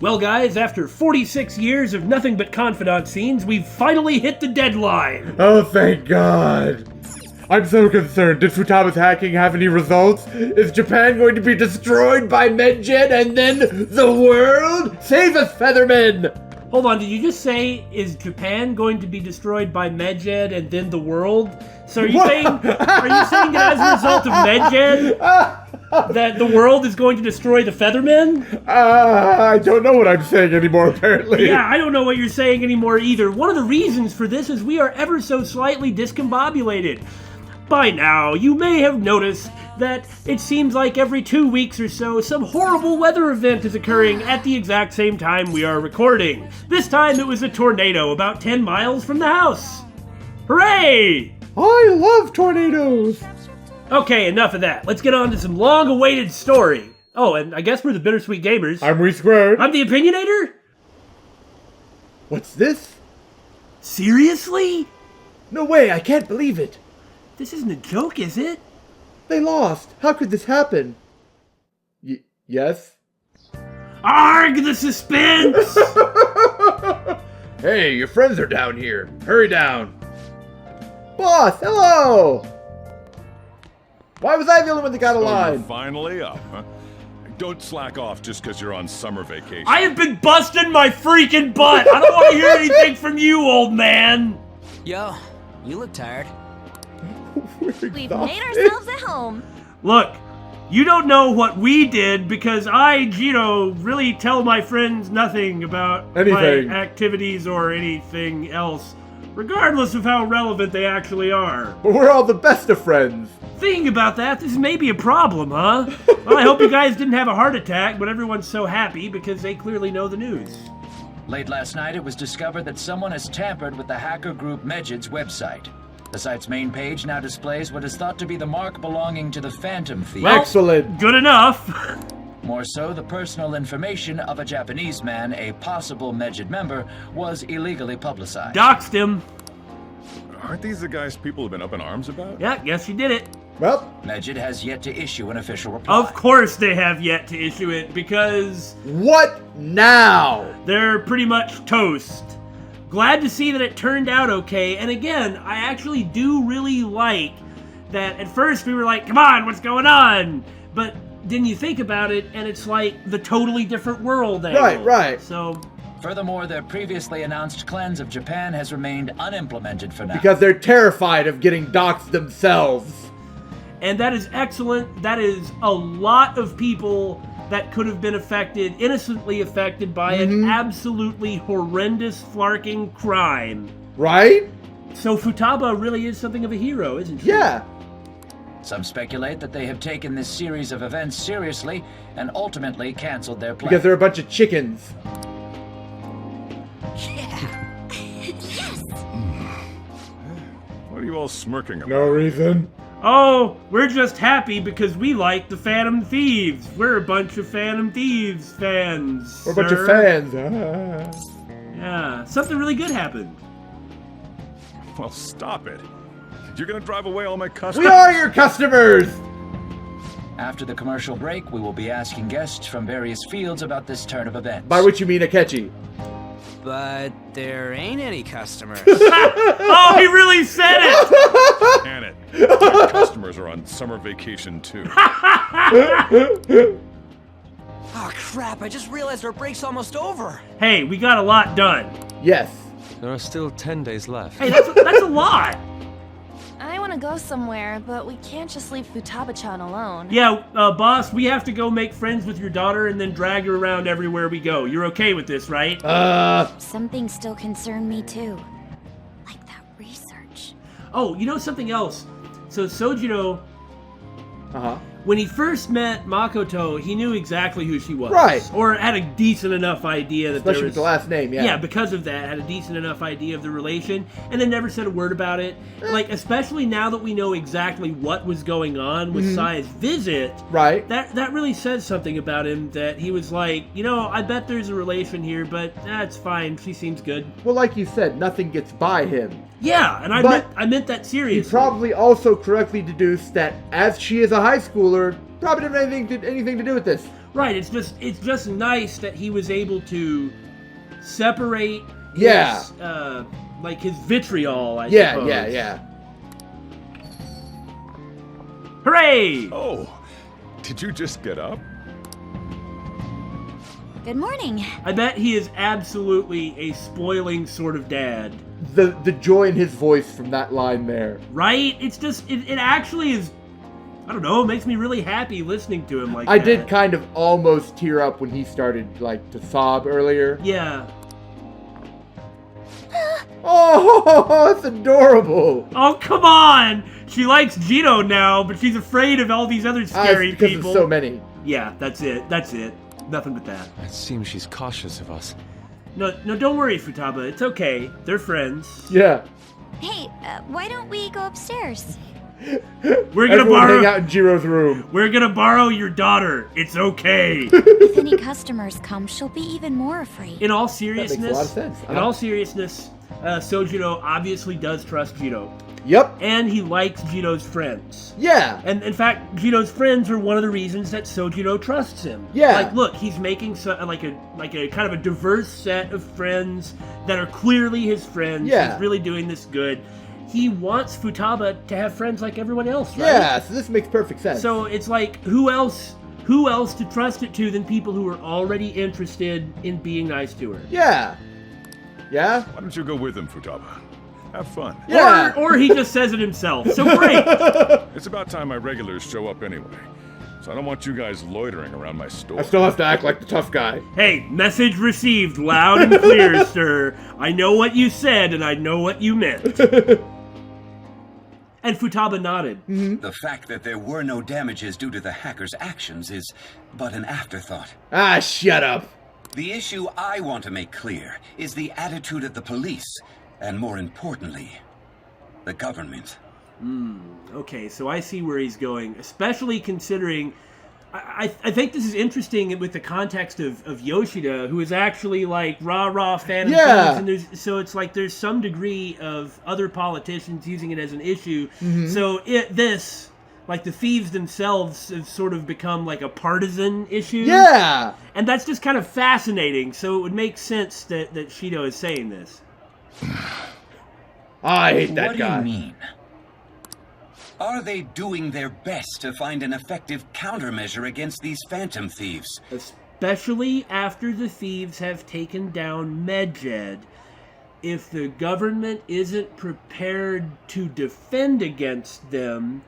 Well, guys, after 46 years of nothing but Confidant scenes, we've finally hit the deadline. Oh, thank God. I'm so concerned. Did Futaba's hacking have any results? Is Japan going to be destroyed by Medjed and then the world? Save us, Featherman! Hold on, did you just say, is Japan going to be destroyed by Medjed and then the world? So are you saying that as a result of Medjed, that the world is going to destroy the Feathermen? I don't know what I'm saying anymore, apparently. Yeah, I don't know what you're saying anymore either. One of the reasons for this is we are ever so slightly discombobulated. By now, you may have noticed that it seems like every 2 weeks or so, some horrible weather event is occurring at the exact same time we are recording. This time it was a tornado about 10 miles from the house. Hooray! I love tornadoes! Okay, enough of that. Let's get on to some long-awaited story. Oh, and I guess we're the Bittersweet Gamers. I'm We Squared. I'm the Opinionator? What's this? Seriously? No way, I can't believe it. This isn't a joke, is it? They lost. How could this happen? Yes? Arg, the suspense! Hey, your friends are down here. Hurry down. Boss, hello! Why was I the only one that got a line? You're finally up, huh? Don't slack off just because you're on summer vacation. I have been busting my freaking butt! I don't want to hear anything from you, old man! Yo, you look tired. We've made ourselves at home. Look, you don't know what we did because I, Gino, really tell my friends nothing about anything. My activities or anything else, regardless of how relevant they actually are. But we're all the best of friends. Thinking about that, this may be a problem, huh? Well, I hope you guys didn't have a heart attack, but everyone's so happy because they clearly know the news. Late last night, it was discovered that someone has tampered with the hacker group Medjed's website. The site's main page now displays what is thought to be the mark belonging to the Phantom Thieves. Well, excellent. Good enough. More so, the personal information of a Japanese man, a possible Medjed member, was illegally publicized. Doxed him. Aren't these the guys people have been up in arms about? Yeah, guess you did it. Well, Medjed has yet to issue an official reply. Of course they have yet to issue it because... what now? They're pretty much toast. Glad to see that it turned out okay, and again, I actually do really like that at first we were like, come on, what's going on? But then you think about it, and it's like the totally different world angle. Right. So... Furthermore, their previously announced cleanse of Japan has remained unimplemented for now. Because they're terrified of getting doxxed themselves. And that is excellent. That is a lot of people that could have been affected, innocently affected by an absolutely horrendous flarking crime. Right? So Futaba really is something of a hero, isn't she? Yeah. Some speculate that they have taken this series of events seriously and ultimately canceled their plan. Because they're a bunch of chickens. Yes. What are you all smirking about? No reason. Oh, we're just happy because we like the Phantom Thieves. We're a bunch of Phantom Thieves fans. We're a bunch of sir. fans. Yeah, something really good happened. Well, stop it. You're gonna drive away all my customers? We are your customers! After the commercial break, we will be asking guests from various fields about this turn of events. By which you mean Akechi. But there ain't any customers. Oh, he really said it! Can it. My customers are on summer vacation too. Oh crap, I just realized our break's almost over. Hey, we got a lot done. Yes. There are still 10 days left. Hey, that's a lot. I want to go somewhere, but we can't just leave Futaba-chan alone. Yeah, boss, we have to go make friends with your daughter and then drag her around everywhere we go. You're okay with this, right? Some things still concern me too. Like that research. Oh, you know something else? So Sojiro, when he first met Makoto, he knew exactly who she was. Right. Or had a decent enough idea that Especially there with was... the last name, yeah. Yeah, because of that, had a decent enough idea of the relation, and then never said a word about it. Like, especially now that we know exactly what was going on with Sae's visit, Right. that really says something about him, that he was like, you know, I bet there's a relation here, but it's fine, she seems good. Well, like you said, nothing gets by him. Yeah, and I meant that He seriously. probably also correctly deduced that as she is a high schooler, probably didn't have anything to do with this. Right, it's just nice that he was able to separate Yeah. his, like his vitriol, I Yeah, suppose. yeah. Hooray! Oh, did you just get up? Good morning. I bet he is absolutely a spoiling sort of dad. The joy in his voice from that line there. Right? It's just, it actually is, I don't know, it makes me really happy listening to him like I that. did kind of almost tear up when he started, like, to sob earlier. Yeah. Oh, that's adorable. Oh, come on! She likes Gino now, but she's afraid of all these other scary Because people. there's so many. Yeah, that's it. Nothing but that. It seems she's cautious of us. No, don't worry, Futaba. It's okay. They're friends. Yeah. Hey, why don't we go upstairs? We're gonna Everyone hang borrow. out in Jiro's room. We're gonna borrow your daughter. It's okay. If any customers come, she'll be even more afraid. In all That seriousness, makes a lot of sense. in all seriousness, Sojiro obviously does trust Jiro, Yep. and he likes Jino's friends. Yeah. And in fact, Jino's friends are one of the reasons that Sojiro trusts him. Yeah. Like, look, he's making like a kind of a diverse set of friends that are clearly his friends. Yeah. He's really doing this good. He wants Futaba to have friends like everyone else, right? Yeah, so this makes perfect sense. So it's like, who else to trust it to than people who are already interested in being nice to her? Yeah. Yeah? Why don't you go with him, Futaba? Have fun. Yeah. Or he just says it himself. So great. It's about time my regulars show up anyway. So I don't want you guys loitering around my store. I still have to act like the tough guy. Hey, message received loud and clear, sir. I know what you said and I know what you meant. And Futaba nodded. The fact that there were no damages due to the hacker's actions is but an afterthought. Ah, shut up. The issue I want to make clear is the attitude of the police, and more importantly, the government. Okay, so I see where he's going, especially considering... I think this is interesting with the context of Yoshida, who is actually like rah-rah Phantom Yeah. Thieves, and so it's like there's some degree of other politicians using it as an issue. Mm-hmm. So like the thieves themselves have sort of become like a partisan issue. Yeah. And that's just kind of fascinating, so it would make sense that Shido is saying this. I hate that What guy. do you mean? Are they doing their best to find an effective countermeasure against these Phantom Thieves? Especially after the thieves have taken down Medjed. If the government isn't prepared to defend against them,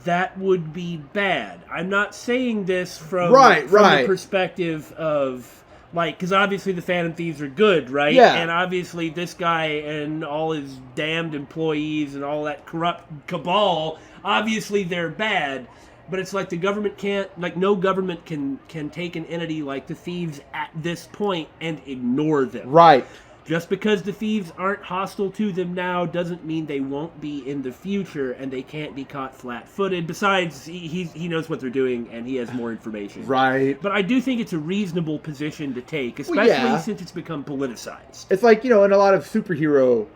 that would be bad. I'm not saying this from the perspective of, like, because obviously the Phantom Thieves are good, right? Yeah. And obviously this guy and all his damned employees and all that corrupt cabal, obviously they're bad. But it's like the government can't, like no government can take an entity like the thieves at this point and ignore them. Right. Just because the thieves aren't hostile to them now doesn't mean they won't be in the future, and they can't be caught flat-footed. Besides, he knows what they're doing, and he has more information. Right. But I do think it's a reasonable position to take, especially since it's become politicized. It's like, in a lot of superhero...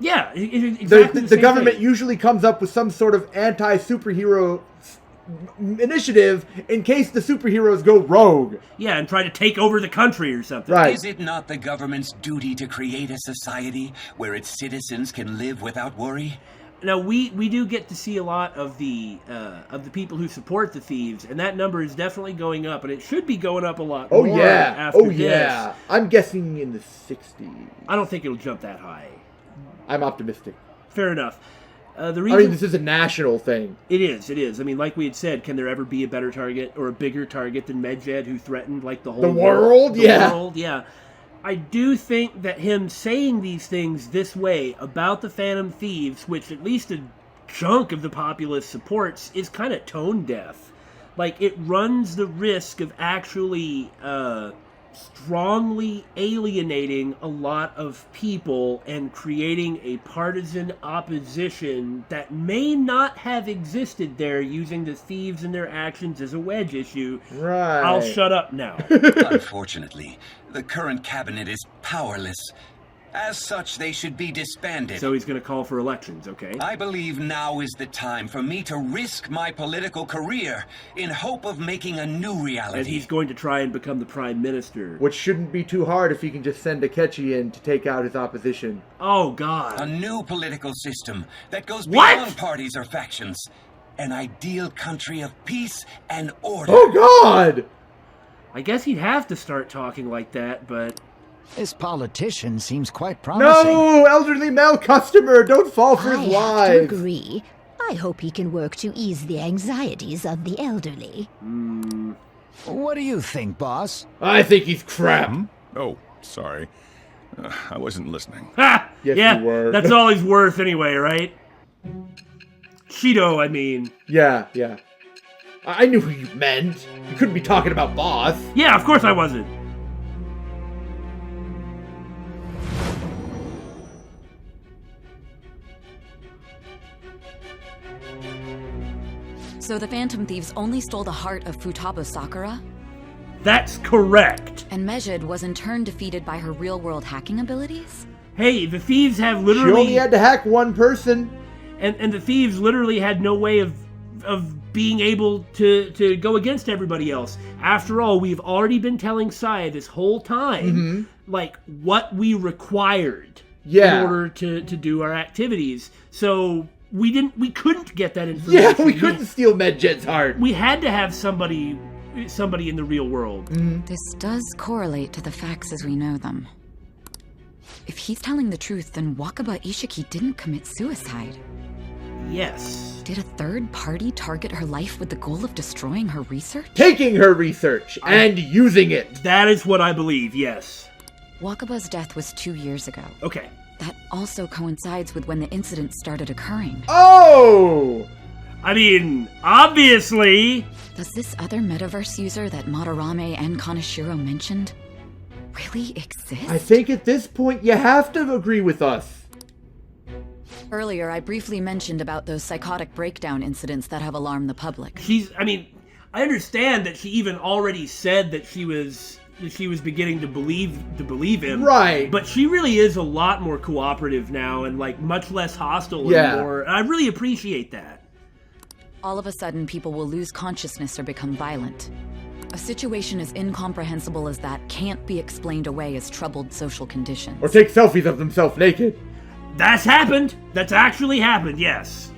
Yeah, exactly the government usually comes up with some sort of anti-superhero initiative in case the superheroes go rogue. Yeah, and try to take over the country or something. Right. Is it not the government's duty to create a society where its citizens can live without worry? Now, we do get to see a lot of the people who support the thieves, and that number is definitely going up, and it should be going up a lot more after this. I'm guessing in the 60s. I don't think it'll jump that high. I'm optimistic. Fair enough. The reason this is a national thing. It is. I mean, like we had said, can there ever be a better target or a bigger target than Medjed, who threatened like the whole world? The world, yeah. I do think that him saying these things this way about the Phantom Thieves, which at least a chunk of the populace supports, is kind of tone deaf. Like, it runs the risk of actually strongly alienating a lot of people and creating a partisan opposition that may not have existed there, using the thieves and their actions as a wedge issue. Right. I'll shut up now. Unfortunately, the current cabinet is powerless. As such, they should be disbanded. So he's gonna call for elections, okay? I believe now is the time for me to risk my political career in hope of making a new reality. And he's going to try and become the prime minister. Which shouldn't be too hard if he can just send Akechi in to take out his opposition. Oh, God. A new political system that goes What? beyond parties or factions. An ideal country of peace and order. Oh, God! I guess he'd have to start talking like that, but... This politician seems quite promising. No! Elderly male customer! Don't fall for his I have lies! to agree. I hope he can work to ease the anxieties of the elderly. What do you think, boss? I think he's crap. Oh, sorry. I wasn't listening. Ha! Yes, yeah, you were. that's all he's worth anyway, right? Cheeto, I mean. Yeah. I knew who you meant. You couldn't be talking about boss. Yeah, of course I wasn't. So the Phantom Thieves only stole the heart of Futaba Sakura? That's correct. And Mejid was in turn defeated by her real-world hacking abilities? Hey, the thieves have She literally... only had to hack one person. And the thieves literally had no way of being able to go against everybody else. After all, we've already been telling Sae this whole time, like, what we required in order to do our activities. So... We couldn't get that information. Yeah, we couldn't steal Medjed's heart. We had to have somebody in the real world. This does correlate to the facts as we know them. If he's telling the truth, then Wakaba Ishiki didn't commit suicide. Yes. Did a third party target her life with the goal of destroying her research? Taking her research and using it. That is what I believe, yes. Wakaba's death was 2 years ago. Okay. That also coincides with when the incident started occurring. Oh! I mean, obviously! Does this other metaverse user that Madarame and Kaneshiro mentioned really exist? I think at this point you have to agree with us. Earlier, I briefly mentioned about those psychotic breakdown incidents that have alarmed the public. I understand that she even already said that she was beginning to believe him. Right. But she really is a lot more cooperative now and like much less hostile anymore. I really appreciate that. All of a sudden, people will lose consciousness or become violent. A situation as incomprehensible as that can't be explained away as troubled social conditions. Or take selfies of themselves naked. That's happened. That's actually happened, yes.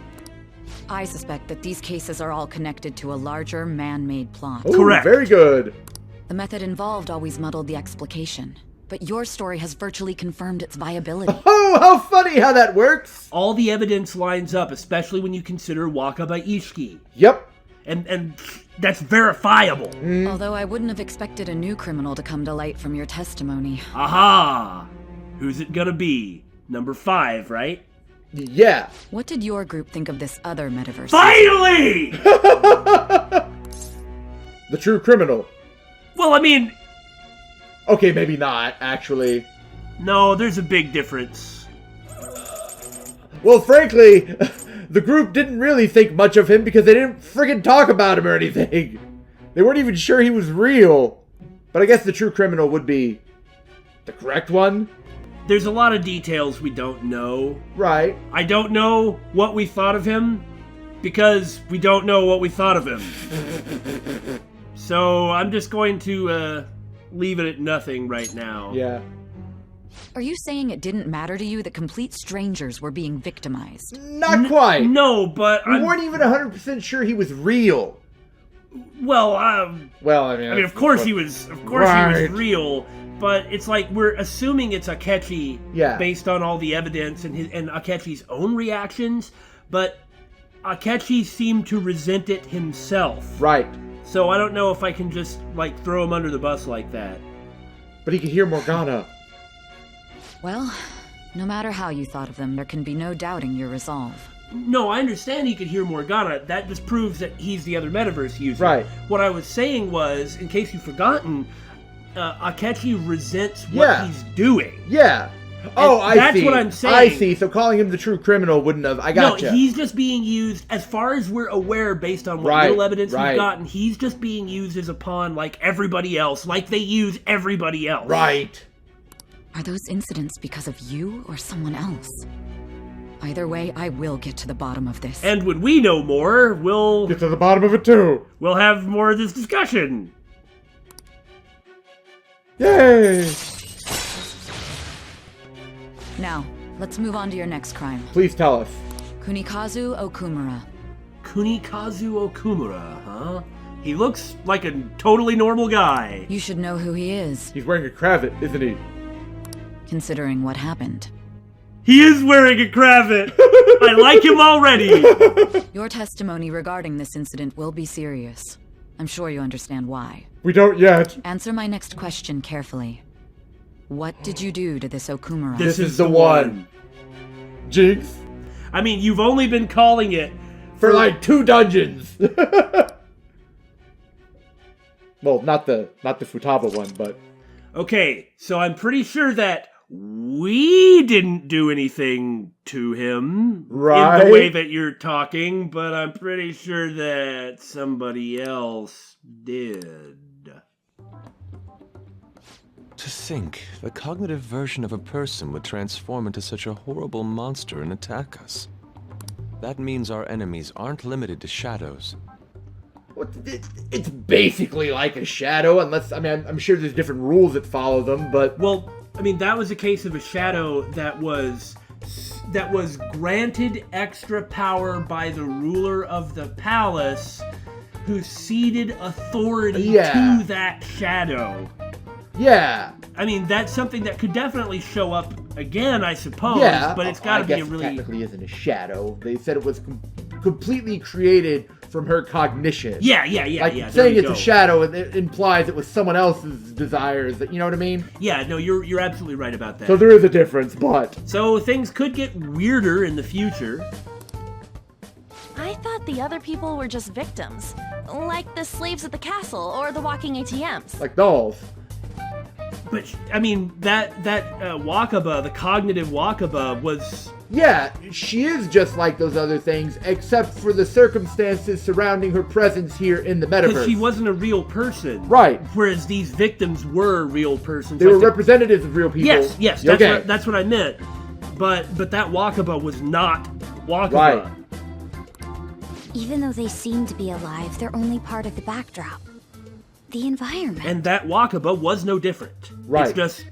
I suspect that these cases are all connected to a larger man-made plot. Ooh, correct. Very good. The method involved always muddled the explication, but your story has virtually confirmed its viability. Oh, how funny how that works! All the evidence lines up, especially when you consider Wakaba Ishiki. Yep. And that's verifiable. Although I wouldn't have expected a new criminal to come to light from your testimony. Aha! Who's it gonna be? Number 5, right? Yeah. What did your group think of this other metaverse? Finally! The true criminal. Well, I mean... Okay, maybe not, actually. No, there's a big difference. Well, frankly, the group didn't really think much of him because they didn't friggin' talk about him or anything. They weren't even sure he was real. But I guess the true criminal would be the correct one. There's a lot of details we don't know. Right. I don't know what we thought of him because we don't know what we thought of him. So I'm just going to leave it at nothing right now. Yeah. Are you saying it didn't matter to you that complete strangers were being victimized? Not quite. No, but we weren't even 100% sure he was real. Well, well, I mean, of course he was. Of course he was real. But it's like we're assuming it's Akechi based on all the evidence and Akechi's own reactions. But Akechi seemed to resent it himself. Right. So I don't know if I can just like throw him under the bus like that. But he could hear Morgana. Well, no matter how you thought of them, there can be no doubting your resolve. No, I understand he could hear Morgana. That just proves that he's the other metaverse user. Right. What I was saying was, in case you've forgotten, Akechi resents what he's doing. Yeah. Oh, I see. That's what I'm saying. I see. So calling him the true criminal wouldn't have... I gotcha. No, he's just being used, as far as we're aware, based on what little evidence we've gotten, he's just being used as a pawn like everybody else, like they use everybody else. Right. Are those incidents because of you or someone else? Either way, I will get to the bottom of this. And when we know more, we'll Get to the bottom of it too. We'll have more of this discussion. Yay! Now, let's move on to your next crime. Please tell us. Kunikazu Okumura. Kunikazu Okumura, huh? He looks like a totally normal guy. You should know who he is, He's wearing a cravat, isn't he? considering what happened. He is wearing a cravat. I like him already. Your testimony regarding this incident will be serious. I'm sure you understand why. We don't yet. Answer my next question carefully. What did you do to this Okumura? This is the one. Jinx? I mean, you've only been calling it For like 2 dungeons. Well, not the Futaba one, but... Okay, so I'm pretty sure that we didn't do anything to him Right. in the way that you're talking, but I'm pretty sure that somebody else did. To think, the cognitive version of a person would transform into such a horrible monster and attack us. That means our enemies aren't limited to shadows. It's basically like a shadow, unless, I mean, I'm sure there's different rules that follow them, but... Well, I mean, that was a case of a shadow that was granted extra power by the ruler of the palace, who ceded authority to that shadow. Yeah. I mean, that's something that could definitely show up again, I suppose, Yeah, but it's got to be a really... It technically isn't a shadow. They said it was completely created from her cognition. Yeah. Like, saying it's a shadow, it implies it was someone else's desires. You know what I mean? Yeah, no, you're absolutely right about that. So there is a difference, but... So things could get weirder in the future. I thought the other people were just victims. Like the slaves at the castle, or the walking ATMs. Like dolls. But, I mean, that Wakaba, the cognitive Wakaba, was... Yeah, she is just like those other things, except for the circumstances surrounding her presence here in the metaverse. Because she wasn't a real person. Right. Whereas these victims were real persons. They were representatives of real people. Yes, that's what I meant. But that Wakaba was not Wakaba. Right. Even though they seem to be alive, they're only part of the backdrop. The environment. And that Wakaba was no different. Right. It's just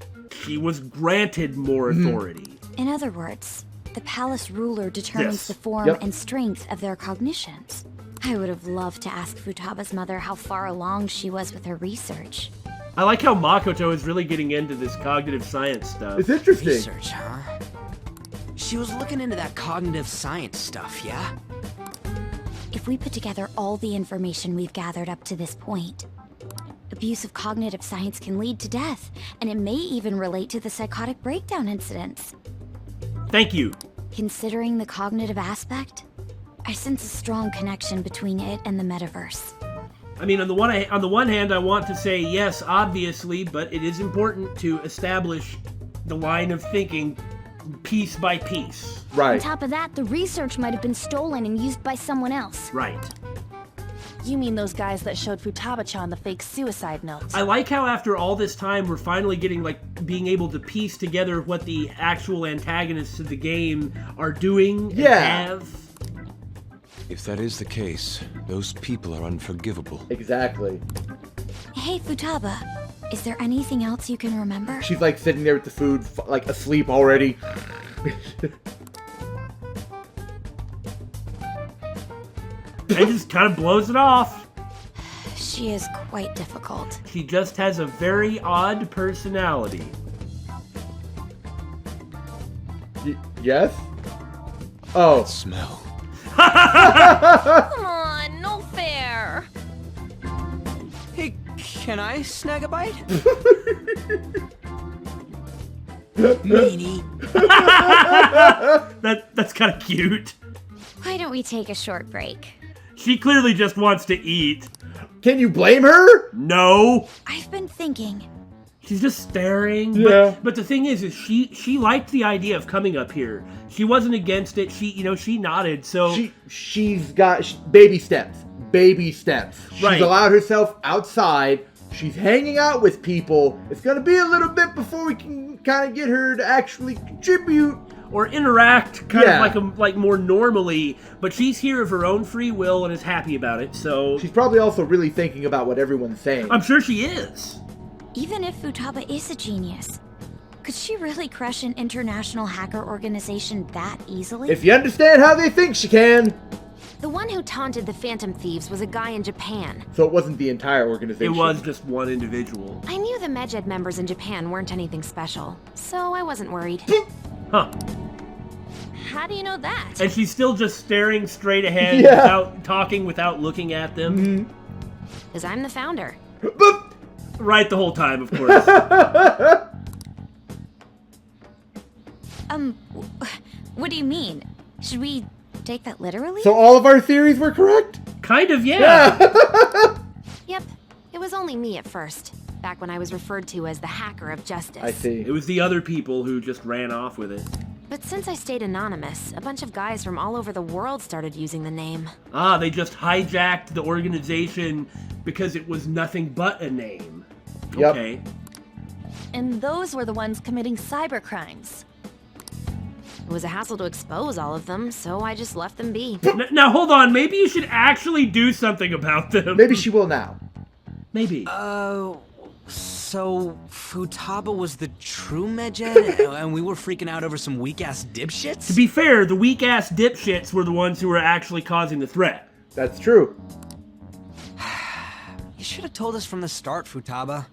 she was granted more authority. In other words, the palace ruler determines the form and strength of their cognitions. I would have loved to ask Futaba's mother how far along she was with her research. I like how Makoto is really getting into this cognitive science stuff. It's interesting. Research, huh? She was looking into that cognitive science stuff, yeah? If we put together all the information we've gathered up to this point, abuse of cognitive science can lead to death, and it may even relate to the psychotic breakdown incidents. Thank you. Considering the cognitive aspect, I sense a strong connection between it and the metaverse. I mean, on the one hand, I want to say yes, obviously, but it is important to establish the line of thinking piece by piece. Right. On top of that, the research might have been stolen and used by someone else. Right. You mean those guys that showed Futaba-chan the fake suicide notes? I like how after all this time, we're finally getting, being able to piece together what the actual antagonists of the game are doing and have. If that is the case, those people are unforgivable. Exactly. Hey, Futaba, is there anything else you can remember? She's like sitting there with the food, like asleep already. And just kind of blows it off. She is quite difficult. She just has a very odd personality. Yes? Oh. That smell. Come on, no fair. Hey, can I snag a bite? Meanie. That's kind of cute. Why don't we take a short break? She clearly just wants to eat. Can you blame her? No. I've been thinking. She's just staring. Yeah. But the thing is she liked the idea of coming up here. She wasn't against it. She nodded. So she's got baby steps. Baby steps. She's allowed herself outside She's hanging out with people. It's gonna be a little bit before we can kind of get her to actually contribute. Or interact kind of like more normally, but she's here of her own free will and is happy about it, so... She's probably also really thinking about what everyone's saying. I'm sure she is. Even if Futaba is a genius, could she really crush an international hacker organization that easily? If you understand how they think, she can. The one who taunted the Phantom Thieves was a guy in Japan. So it wasn't the entire organization. It was just one individual. I knew the Medjed members in Japan weren't anything special, so I wasn't worried. Huh. How do you know that? And she's still just staring straight ahead without talking, without looking at them. Because I'm the founder. Right the whole time, of course. What do you mean? Should we take that literally? So all of our theories were correct? Kind of, yeah. Yep, it was only me at first, back when I was referred to as the hacker of justice. I see. It was the other people who just ran off with it. But since I stayed anonymous, a bunch of guys from all over the world started using the name. Ah, they just hijacked the organization because it was nothing but a name. Yep. Okay. And those were the ones committing cybercrimes. It was a hassle to expose all of them, so I just left them be. Now, hold on. Maybe you should actually do something about them. Maybe she will now. Maybe. So Futaba was the true Medjed, and we were freaking out over some weak-ass dipshits? To be fair, the weak-ass dipshits were the ones who were actually causing the threat. That's true. You should have told us from the start, Futaba.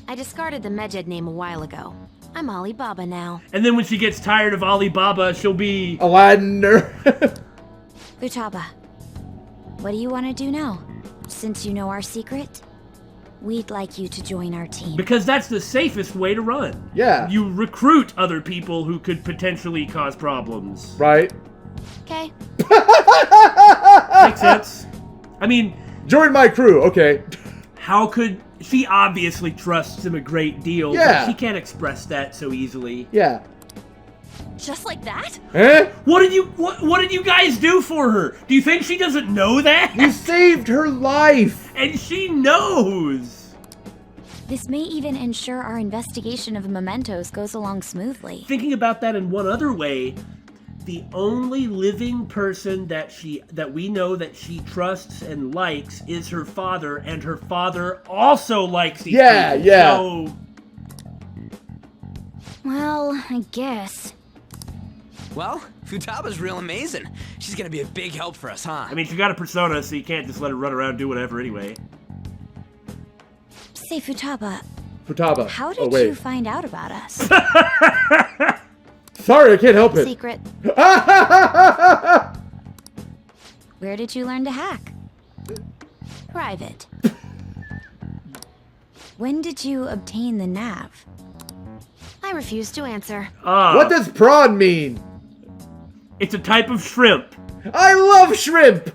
I discarded the Medjed name a while ago. I'm Alibaba now. And then when she gets tired of Alibaba, she'll be... Aladdin. Futaba, what do you want to do now? Since you know our secret, we'd like you to join our team. Because that's the safest way to run. Yeah. You recruit other people who could potentially cause problems. Right. Okay. Makes sense. I mean... Join my crew, okay. How could... She obviously trusts him a great deal, yeah. but she can't express that so easily. Yeah. Just like that? Eh? What did you guys do for her? Do you think she doesn't know that? You saved her life! And she knows! This may even ensure our investigation of mementos goes along smoothly. Thinking about that in one other way, the only living person that we know that she trusts and likes is her father, and her father also likes these people. Yeah. So... Well, I guess. Well, Futaba's real amazing. She's gonna be a big help for us, huh? I mean, she got a persona, so you can't just let her run around and do whatever anyway. Say, Futaba. Futaba. How did you find out about us? Sorry, I can't help it. Secret. Where did you learn to hack? Private. When did you obtain the nav? I refuse to answer. What does prawn mean? It's a type of shrimp. I love shrimp!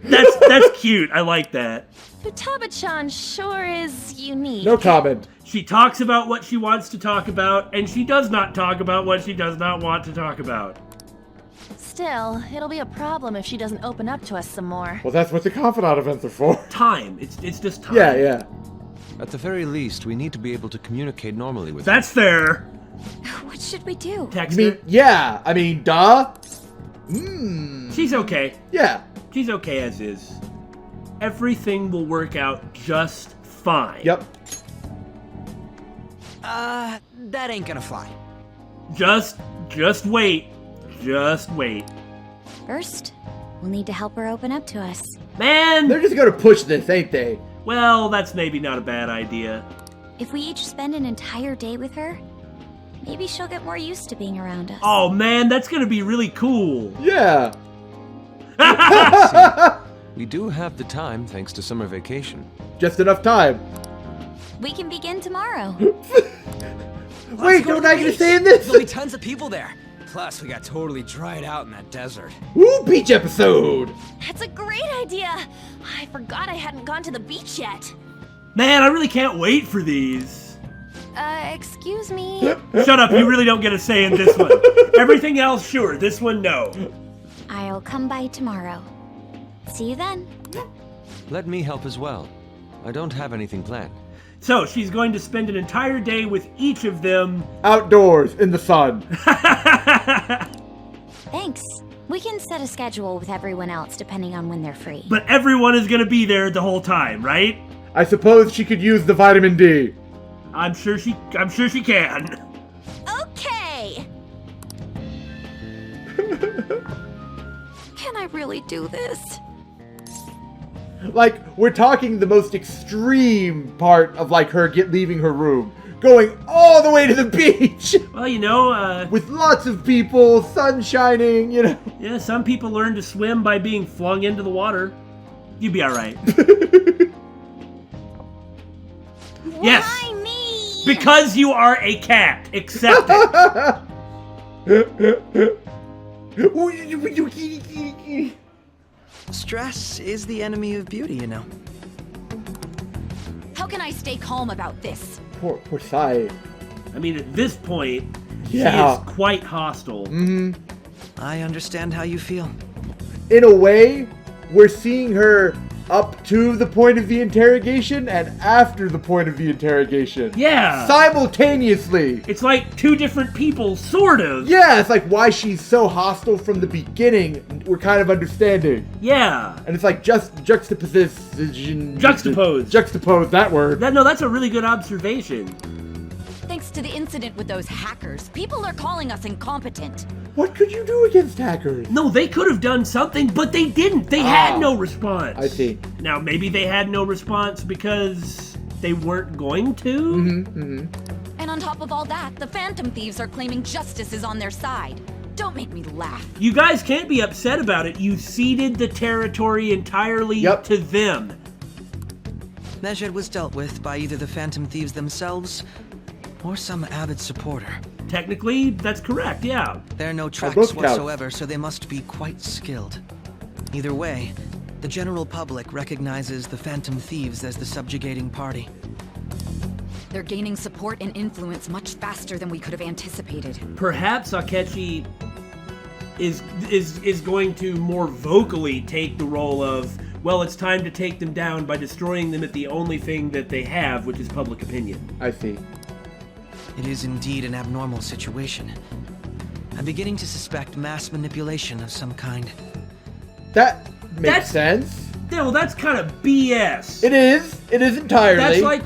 That's cute. I like that. Futaba-chan sure is unique. No comment. She talks about what she wants to talk about, and she does not talk about what she does not want to talk about. Still, it'll be a problem if she doesn't open up to us some more. Well, that's what the Confidant events are for. Time. It's just time. Yeah. At the very least, we need to be able to communicate normally with That's fair. What should we do? Text her. Yeah. I mean, duh. She's okay. Yeah. She's okay as is. Everything will work out just fine. Yep. That ain't gonna fly. Just wait. Just wait. First, we'll need to help her open up to us. Man! They're just gonna push this, ain't they? Well, that's maybe not a bad idea. If we each spend an entire day with her, maybe she'll get more used to being around us. Oh man, that's gonna be really cool. Yeah. We do have the time thanks to summer vacation. Just enough time. We can begin tomorrow. Wait, don't I get to stay in this? There'll be tons of people there. Plus, we got totally dried out in that desert. Ooh, beach episode! That's a great idea! I forgot I hadn't gone to the beach yet. Man, I really can't wait for these. Excuse me? Shut up, you really don't get a say in this one. Everything else, sure. This one, no. I'll come by tomorrow. See you then. Let me help as well. I don't have anything planned. So she's going to spend an entire day with each of them. Outdoors, in the sun. Thanks. We can set a schedule with everyone else depending on when they're free. But everyone is going to be there the whole time, right? I suppose she could use the vitamin D. I'm sure she can. Okay. Can I really do this? Like, we're talking the most extreme part of, like, her leaving her room. Going all the way to the beach! Well, you know, with lots of people, sun shining, you know. Yeah, some people learn to swim by being flung into the water. You'd be alright. Yes! Why me? Because you are a cat. Accept it. Stress is the enemy of beauty, you know. How can I stay calm about this? Poor Sae. I mean, at this point, yeah. She is quite hostile. Mm-hmm. I understand how you feel. In a way, we're seeing her up to the point of the interrogation and after the point of the interrogation. Yeah. Simultaneously. It's like two different people, sort of. Yeah, it's like why she's so hostile from the beginning, we're kind of understanding. Yeah. And it's like juxtaposition. Juxtapose, that word. No, that's a really good observation. Thanks to the incident with those hackers, people are calling us incompetent. What could you do against hackers? No, they could have done something, but they didn't. They had no response. I see. Now, maybe they had no response because they weren't going to? Mm-hmm. And on top of all that, the Phantom Thieves are claiming justice is on their side. Don't make me laugh. You guys can't be upset about it. You ceded the territory entirely to them. Medjed was dealt with by either the Phantom Thieves themselves or some avid supporter. Technically, that's correct, yeah. There are no tracks whatsoever, so they must be quite skilled. Either way, the general public recognizes the Phantom Thieves as the subjugating party. They're gaining support and influence much faster than we could have anticipated. Perhaps Akechi is going to more vocally take the role of, well, it's time to take them down by destroying them at the only thing that they have, which is public opinion. I see. It is indeed an abnormal situation. I'm beginning to suspect mass manipulation of some kind. That makes sense. Yeah, well, that's kind of BS. It is. It is entirely. That's like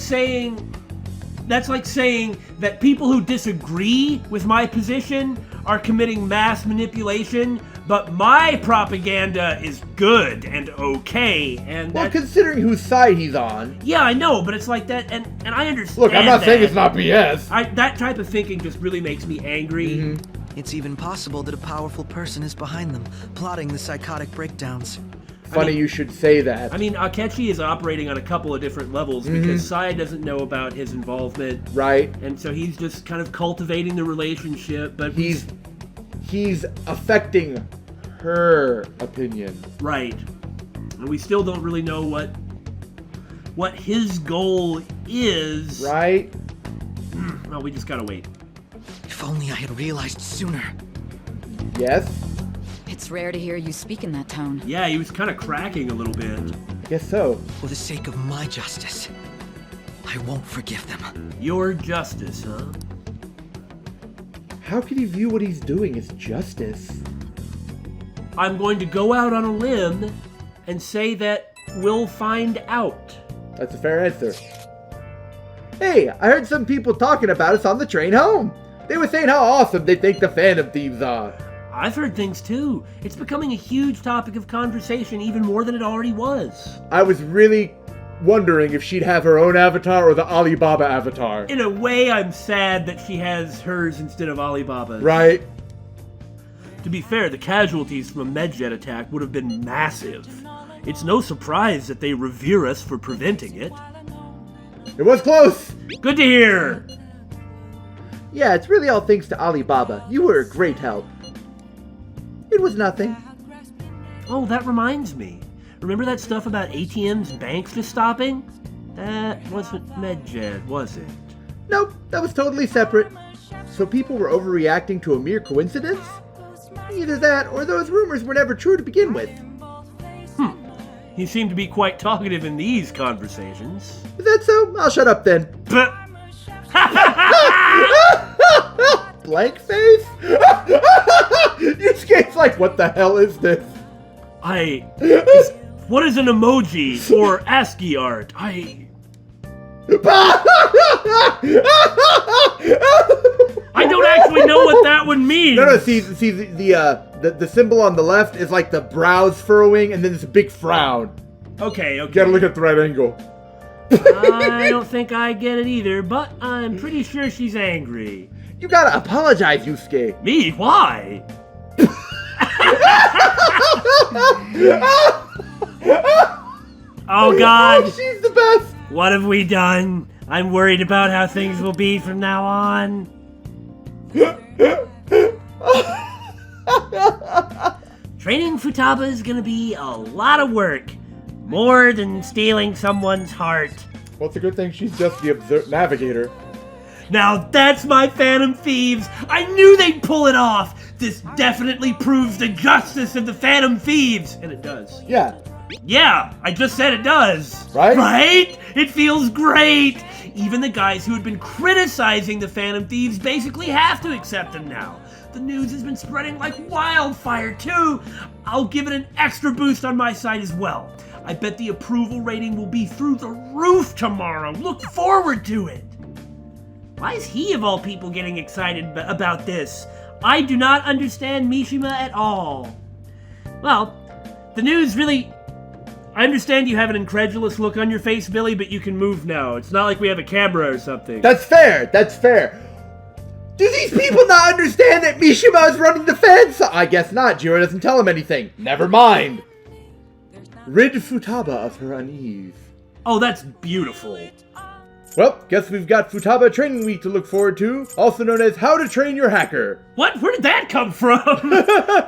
saying that people who disagree with my position are committing mass manipulation, but my propaganda is good and okay, and well, considering whose side he's on. Yeah, I know, but it's like that, and I understand. Look, I'm not saying it's not BS. That type of thinking just really makes me angry. Mm-hmm. It's even possible that a powerful person is behind them, plotting the psychotic breakdowns. Funny you should say that. I mean, Akechi is operating on a couple of different levels because Sae doesn't know about his involvement. Right. And so he's just kind of cultivating the relationship, but he's affecting her opinion. Right. And we still don't really know what his goal is. Right. Well, we just gotta wait. If only I had realized sooner. Yes? It's rare to hear you speak in that tone. Yeah, he was kind of cracking a little bit. I guess so. For the sake of my justice, I won't forgive them. Your justice, huh? How can he view what he's doing as justice? I'm going to go out on a limb and say that we'll find out. That's a fair answer. Hey, I heard some people talking about us on the train home. They were saying how awesome they think the Phantom Thieves are. I've heard things too. It's becoming a huge topic of conversation, even more than it already was. I was really wondering if she'd have her own avatar or the Alibaba avatar. In a way, I'm sad that she has hers instead of Alibaba's. Right. To be fair, the casualties from a Medjed attack would have been massive. It's no surprise that they revere us for preventing it. It was close! Good to hear! Yeah, it's really all thanks to Alibaba. You were a great help. It was nothing. Oh, that reminds me. Remember that stuff about ATMs and banks just stopping? That wasn't Medjed, was it? Nope, that was totally separate. So people were overreacting to a mere coincidence? Either that, or those rumors were never true to begin with. You seem to be quite talkative in these conversations. Is that so? I'll shut up then. Blank face? Yusuke's like, what the hell is this? What is an emoji or ASCII art? I don't actually know what that would mean. No, see the symbol on the left is like the brows furrowing, and then there's a big frown. Okay. Gotta look at the right angle. I don't think I get it either, but I'm pretty sure she's angry. You gotta apologize, Yusuke. Me? Why? Oh God! Oh, she's the best! What have we done? I'm worried about how things will be from now on. Training Futaba is gonna be a lot of work. More than stealing someone's heart. Well, it's a good thing she's just the navigator. Now that's my Phantom Thieves! I knew they'd pull it off! This definitely proves the justice of the Phantom Thieves! And it does. Yeah. Yeah, I just said it does. Right? Right? It feels great! Even the guys who had been criticizing the Phantom Thieves basically have to accept them now. The news has been spreading like wildfire, too. I'll give it an extra boost on my side as well. I bet the approval rating will be through the roof tomorrow. Look forward to it. Why is he, of all people, getting excited about this? I do not understand Mishima at all. Well, the news really... I understand you have an incredulous look on your face, Billy, but you can move now. It's not like we have a camera or something. That's fair. That's fair. Do these people not understand that Mishima is running the fence? I guess not. Jiro doesn't tell him anything. Never mind. Rid Futaba of her unease. Oh, that's beautiful. Well, guess we've got Futaba Training Week to look forward to, also known as How to Train Your Hacker. What? Where did that come from?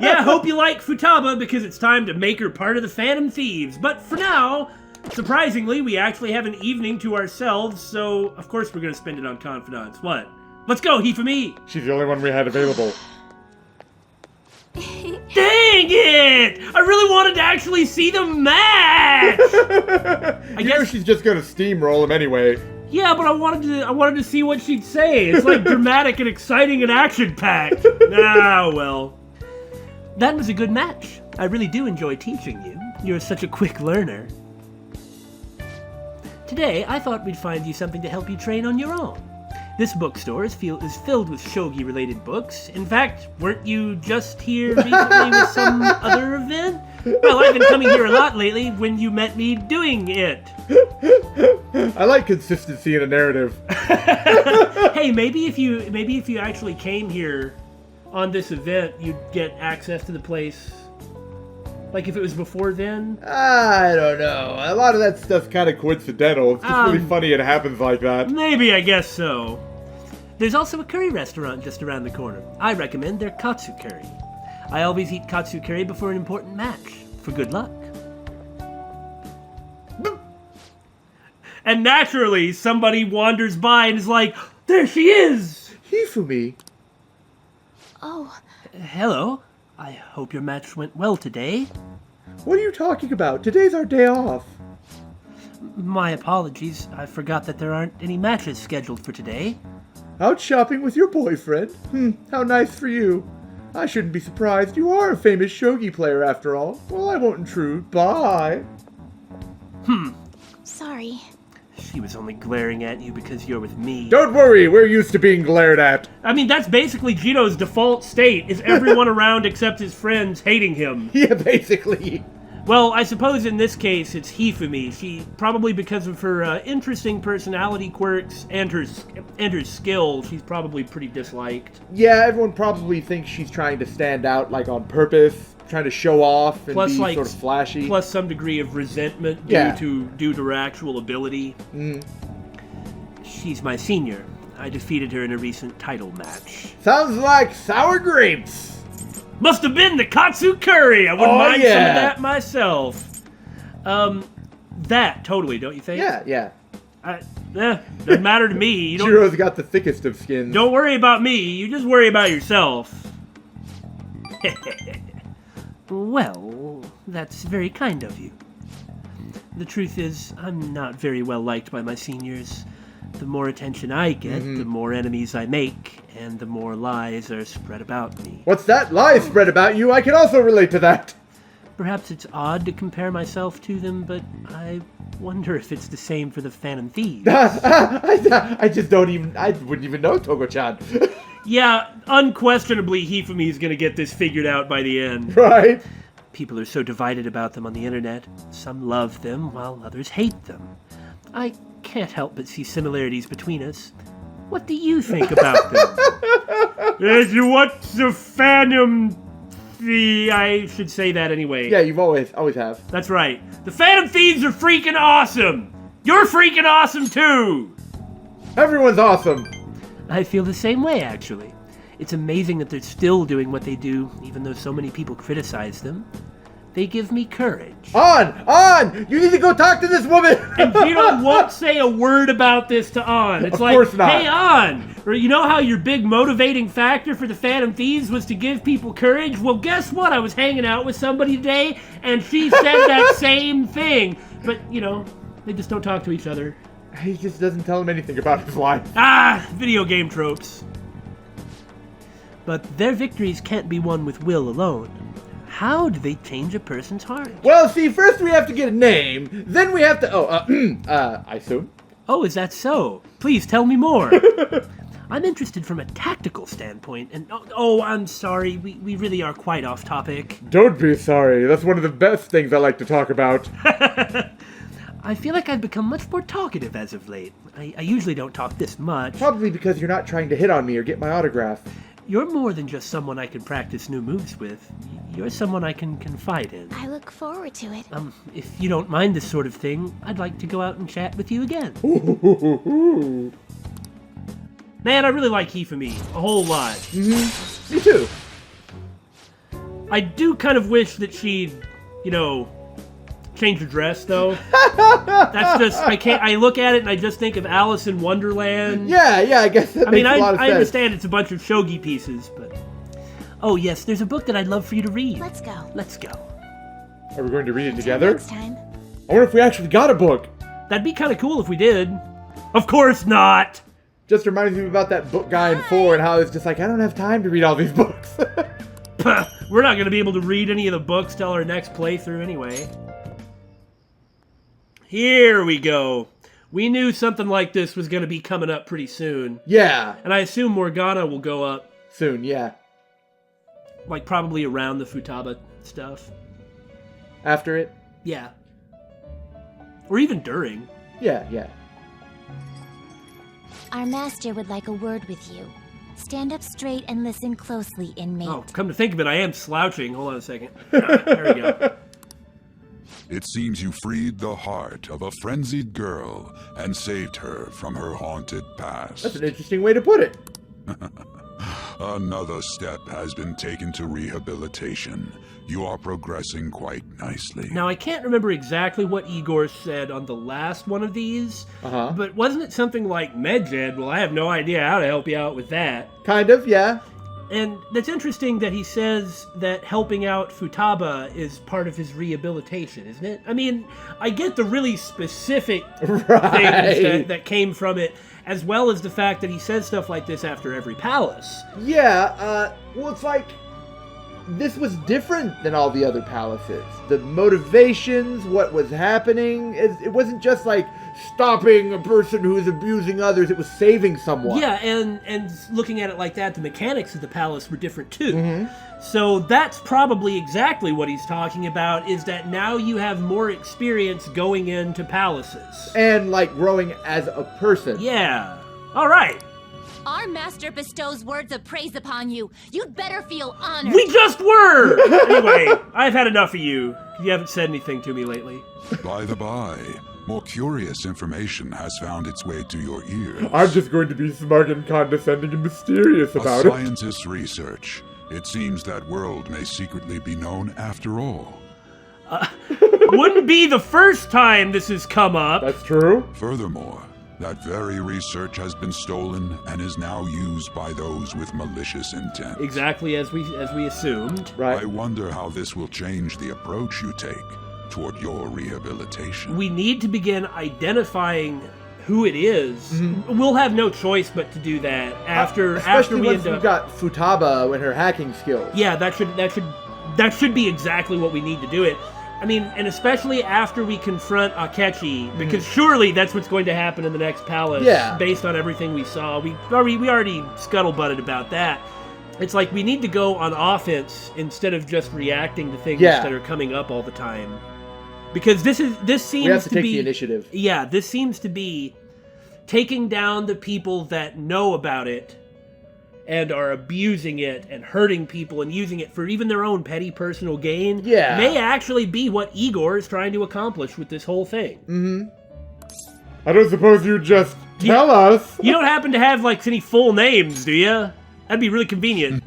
Yeah, hope you like Futaba because it's time to make her part of the Phantom Thieves. But for now, surprisingly, we actually have an evening to ourselves, so of course we're going to spend it on Confidants. What? Let's go, Hifumi! She's the only one we had available. Dang it! I really wanted to actually see them match! I guess she's just going to steamroll him anyway. Yeah, but I wanted to see what she'd say. It's like dramatic and exciting and action-packed. Ah, well. That was a good match. I really do enjoy teaching you. You're such a quick learner. Today, I thought we'd find you something to help you train on your own. This bookstore is filled with shogi-related books. In fact, weren't you just here recently with some other event? Well, I've been coming here a lot lately when you met me doing it. I like consistency in a narrative. Hey, maybe if you actually came here on this event, you'd get access to the place. Like if it was before then? I don't know. A lot of that stuff's kind of coincidental. It's just really funny it happens like that. Maybe, I guess so. There's also a curry restaurant just around the corner. I recommend their katsu curry. I always eat katsu curry before an important match, for good luck. And naturally, somebody wanders by and is like, there she is! Hifumi. Oh. Hello. I hope your match went well today. What are you talking about? Today's our day off. My apologies. I forgot that there aren't any matches scheduled for today. Out shopping with your boyfriend? How nice for you. I shouldn't be surprised. You are a famous shogi player after all. Well, I won't intrude. Bye. Sorry. She was only glaring at you because you're with me. Don't worry, we're used to being glared at. I mean, that's basically Jito's default state, is everyone around except his friends hating him. Yeah, basically. Well, I suppose in this case it's Hifumi. She, probably because of her interesting personality quirks and her skill, she's probably pretty disliked. Yeah, everyone probably thinks she's trying to stand out, like, on purpose, trying to show off and be sort of flashy. Plus some degree of resentment due to her actual ability. She's my senior. I defeated her in a recent title match. Sounds like sour grapes. Must have been the katsu curry. I wouldn't mind some of that myself. That totally, don't you think? Yeah. Doesn't matter to me. You don't, Jiro's got the thickest of skins. Don't worry about me. You just worry about yourself. Well, that's very kind of you. The truth is, I'm not very well liked by my seniors. The more attention I get, the more enemies I make, and the more lies are spread about me. What's that? Lies spread about you? I can also relate to that. Perhaps it's odd to compare myself to them, but I wonder if it's the same for the Phantom Thieves. I just don't even... I wouldn't even know, Togo-chan. Yeah, unquestionably, Hifumi is going to get this figured out by the end. Right. People are so divided about them on the internet. Some love them, while others hate them. I can't help but see similarities between us. What do you think about them? What's the Phantom... I should say that anyway. Yeah, you've always have. That's right. The Phantom Thieves are freaking awesome! You're freaking awesome too! Everyone's awesome! I feel the same way, actually. It's amazing that they're still doing what they do, even though so many people criticize them. They give me courage. On! You need to go talk to this woman! And Gino won't say a word about this to On. It's like, course not. Hey, On! Or you know how your big motivating factor for the Phantom Thieves was to give people courage? Well, guess what? I was hanging out with somebody today, and she said that same thing. But, you know, they just don't talk to each other. He just doesn't tell him anything about his life. Video game tropes. But their victories can't be won with will alone. How do they change a person's heart? Well, see, first we have to get a name, then we have to... I assume? Oh, is that so? Please tell me more. I'm interested from a tactical standpoint, and I'm sorry, we really are quite off topic. Don't be sorry, that's one of the best things I like to talk about. I feel like I've become much more talkative as of late. I usually don't talk this much. Probably because you're not trying to hit on me or get my autograph. You're more than just someone I can practice new moves with. You're someone I can confide in. I look forward to it. If you don't mind this sort of thing, I'd like to go out and chat with you again. Man, I really like Hifumi a whole lot. Me too. I do kind of wish that she'd, change her dress, though. That's just, I look at it and I just think of Alice in Wonderland. Yeah, I guess that makes a lot of sense. I understand it's a bunch of shogi pieces, but... Oh, yes, there's a book that I'd love for you to read. Let's go. Are we going to read it together? Next time. I wonder if we actually got a book. That'd be kind of cool if we did. Of course not! Just reminds me about that book guy in 4 and how it's just like, I don't have time to read all these books. We're not going to be able to read any of the books till our next playthrough anyway. Here we go. We knew something like this was going to be coming up pretty soon. Yeah. And I assume Morgana will go up. Soon, yeah. Like probably around the Futaba stuff. After it? Yeah. Or even during. Yeah. Our master would like a word with you. Stand up straight and listen closely, inmate. Oh, come to think of it, I am slouching. Hold on a second. There we go. It seems you freed the heart of a frenzied girl and saved her from her haunted past. That's an interesting way to put it. Another step has been taken to rehabilitation. You are progressing quite nicely. Now, I can't remember exactly what Igor said on the last one of these, but wasn't it something like Medjed? Well, I have no idea how to help you out with that. Kind of, yeah. And that's interesting that he says that helping out Futaba is part of his rehabilitation, isn't it? I mean, I get the really specific things that came from it, as well as the fact that he says stuff like this after every palace. Yeah, well, it's like, this was different than all the other palaces. The motivations, what was happening, it wasn't just like stopping a person who is abusing others, it was saving someone. Yeah, and looking at it like that, the mechanics of the palace were different too. So that's probably exactly what he's talking about, is that now you have more experience going into palaces. And like growing as a person. Yeah. All right. Our master bestows words of praise upon you. You'd better feel honored. We just were! Anyway, I've had enough of you. You haven't said anything to me lately. By the by, more curious information has found its way to your ears. I'm just going to be smug and condescending and mysterious about it. A scientist's research. It seems that world may secretly be known after all. Wouldn't be the first time this has come up. That's true. Furthermore, that very research has been stolen and is now used by those with malicious intent. Exactly as we assumed. Right. I wonder how this will change the approach you take. toward your rehabilitation. We need to begin identifying who it is. Mm-hmm. We'll have no choice but to do that after Especially we once end up. we've got Futaba and her hacking skills. Yeah, that should be exactly what we need to do it. I mean, and especially after we confront Akechi, because surely that's what's going to happen in the next palace. Yeah. Based on everything we saw, we already scuttlebutted about that. It's like we need to go on offense instead of just reacting to things that are coming up all the time. Because this seems we have to take be the initiative. Yeah, this seems to be taking down the people that know about it and are abusing it and hurting people and using it for even their own petty personal gain. Yeah. May actually be what Igor is trying to accomplish with this whole thing. Mm-hmm. I don't suppose you just tell us. You don't happen to have like any full names, do you? That'd be really convenient.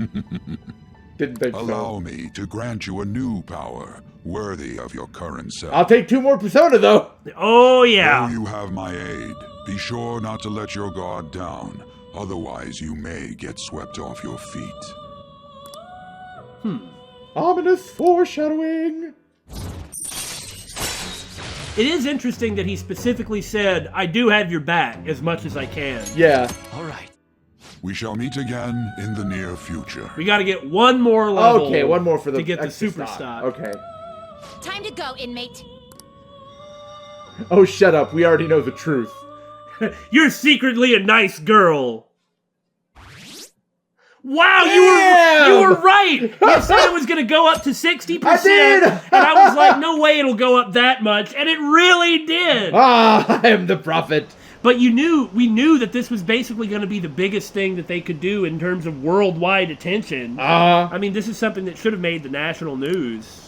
Didn't think Allow me to grant you a new power worthy of your current self. I'll take 2 more Persona, though. Oh, yeah. Though you have my aid, be sure not to let your guard down. Otherwise, you may get swept off your feet. Ominous foreshadowing. It is interesting that he specifically said, I do have your back as much as I can. Yeah. All right. We shall meet again in the near future. We got to get one more level. Okay, one more for the to get the extra super stock. Okay. Time to go, inmate. Oh, shut up. We already know the truth. You're secretly a nice girl. Wow, Damn! you were right. You said it was going to go up to 60%. I did! And I was like, no way it'll go up that much. And it really did. Ah, I am the prophet. But we knew that this was basically going to be the biggest thing that they could do in terms of worldwide attention. I mean, this is something that should have made the national news.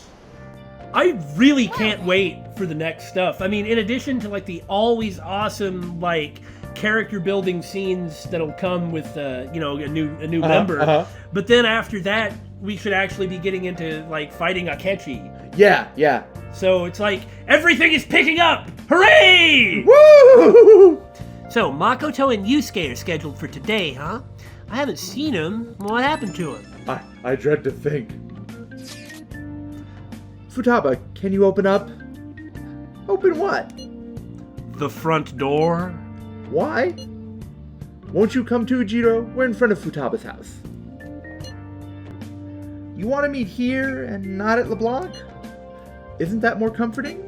I really can't wait for the next stuff. I mean, in addition to like the always awesome like character building scenes that'll come with a new member, but then after that we should actually be getting into like fighting Akechi. Yeah. So it's like everything is picking up. Hooray! Woo! So Makoto and Yusuke are scheduled for today, huh? I haven't seen him. What happened to him? I dread to think. Futaba, can you open up? Open what? The front door? Why? Won't you come too, Jiro? We're in front of Futaba's house. You want to meet here and not at LeBlanc? Isn't that more comforting?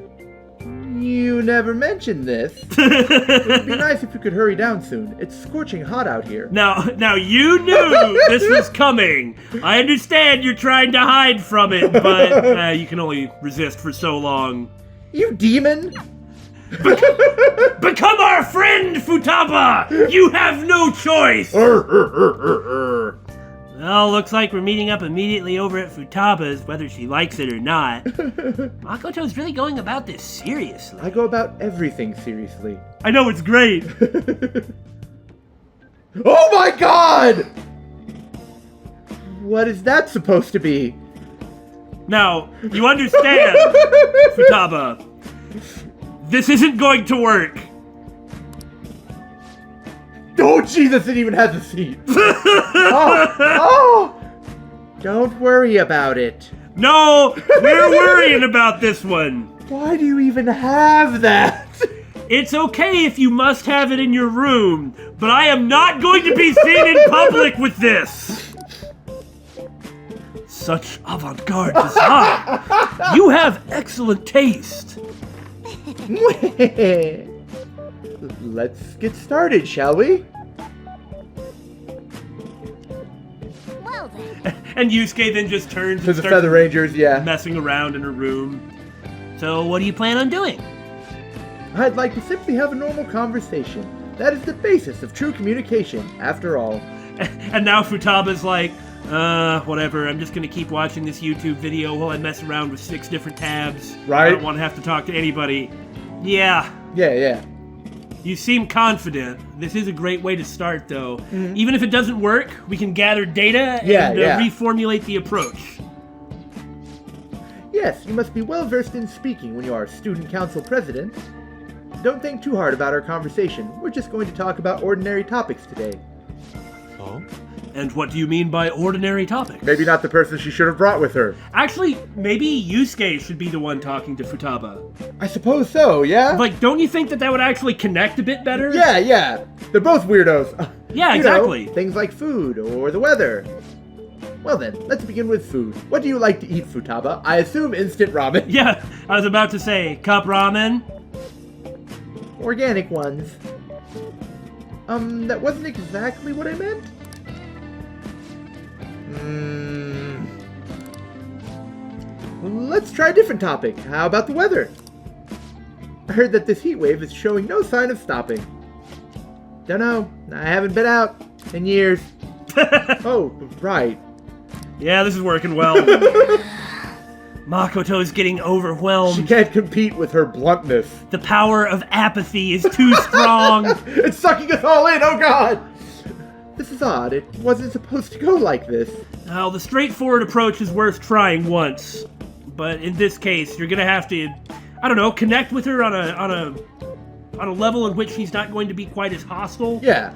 You never mentioned this. It would be nice if you could hurry down soon. It's scorching hot out here. Now you knew this was coming. I understand you're trying to hide from it, but you can only resist for so long. You demon! Become our friend, Futaba! You have no choice! Well, looks like we're meeting up immediately over at Futaba's, whether she likes it or not. Makoto's really going about this seriously. I go about everything seriously. I know, it's great. Oh my god! What is that supposed to be? Now, you understand, Futaba. This isn't going to work. Oh, Jesus, it even has a seat. Oh! Don't worry about it. No, we're worrying about this one. Why do you even have that? It's okay if you must have it in your room, but I am not going to be seen in public with this. Such avant-garde design. You have excellent taste. Let's get started, shall we? Well then. And Yusuke then just turns To and the starts Feather Rangers, yeah. messing around in her room. So what do you plan on doing? I'd like to simply have a normal conversation. That is the basis of true communication, after all. And now Futaba's like, whatever, I'm just gonna keep watching this YouTube video while I mess around with 6 different tabs. Right. I don't want to have to talk to anybody. Yeah. Yeah. You seem confident. This is a great way to start, though. Even if it doesn't work, we can gather data and reformulate the approach. Yes, you must be well versed in speaking when you are student council president. Don't think too hard about our conversation. We're just going to talk about ordinary topics today. Oh? And what do you mean by ordinary topics? Maybe not the person she should have brought with her. Actually, maybe Yusuke should be the one talking to Futaba. I suppose so, yeah? Like, don't you think that would actually connect a bit better? Yeah. They're both weirdos. Yeah, exactly. Things like food or the weather. Well then, let's begin with food. What do you like to eat, Futaba? I assume instant ramen. Yeah, I was about to say, cup ramen. Organic ones. That wasn't exactly what I meant. Let's try a different topic. How about the weather? I heard that this heat wave is showing no sign of stopping. Don't know. I haven't been out in years. Oh, right. Yeah, this is working well. Makoto's getting overwhelmed. She can't compete with her bluntness. The power of apathy is too strong. It's sucking us all in, oh god! This is odd. It wasn't supposed to go like this. Well, the straightforward approach is worth trying once. But in this case, you're gonna have to, I don't know, connect with her on a level in which she's not going to be quite as hostile. Yeah.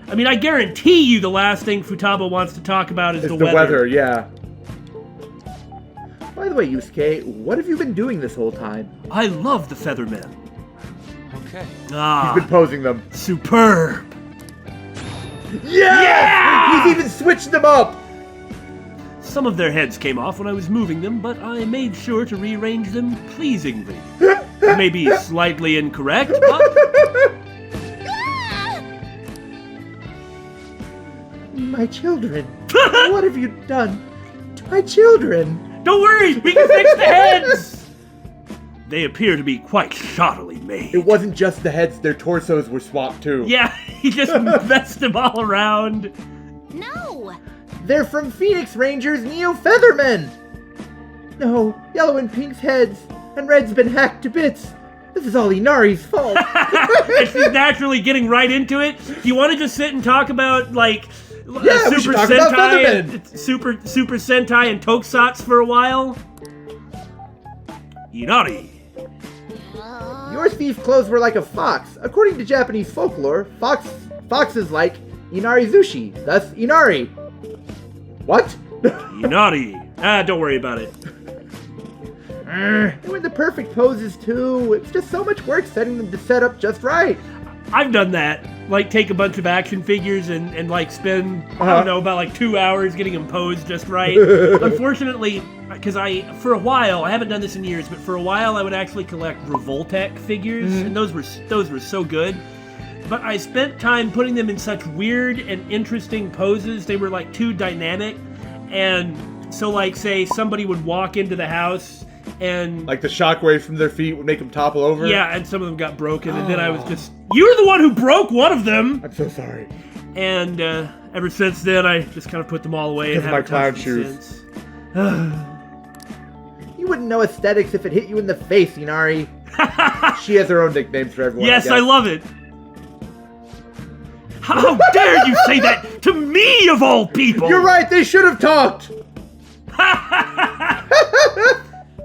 I mean, I guarantee you the last thing Futaba wants to talk about is the weather. The weather, yeah. By the way, Yusuke, what have you been doing this whole time? I love the Feathermen. Okay. Ah. He's been posing them. Superb. Yeah! He's even switched them up! Some of their heads came off when I was moving them, but I made sure to rearrange them pleasingly. Maybe slightly incorrect, but... My children. What have you done to my children? Don't worry, we can fix the heads! They appear to be quite shoddily made. It wasn't just the heads, their torsos were swapped too. Yeah, he just messed them all around. No! They're from Phoenix Rangers Neo Feathermen! No, Yellow and Pink's heads, and Red's been hacked to bits. This is all Inari's fault. And she's naturally getting right into it. Do you want to just sit and talk about, like... Yeah, Super Sentai, Super Sentai and Tokusatsu for a while. Inari. Your thief clothes were like a fox. According to Japanese folklore, foxes like inarizushi, thus Inari. What? Inari. Don't worry about it. And with the perfect poses too. It's just so much work setting them to set up just right. I've done that. Like, take a bunch of action figures and like, spend, I don't know, about, like, 2 hours getting them posed just right. Unfortunately, because for a while, I haven't done this in years, but for a while I would actually collect Revoltech figures, and those were so good. But I spent time putting them in such weird and interesting poses. They were, like, too dynamic. And so, like, say somebody would walk into the house and... Like the shockwave from their feet would make them topple over? Yeah, and some of them got broken, and then I was just... You're the one who broke one of them! I'm so sorry. And ever since then, I just kind of put them all away and haven't touched them since. You wouldn't know aesthetics if it hit you in the face, Inari. She has her own nicknames for everyone. Yes, I love it. How dare you say that to me, of all people! You're right, they should have talked!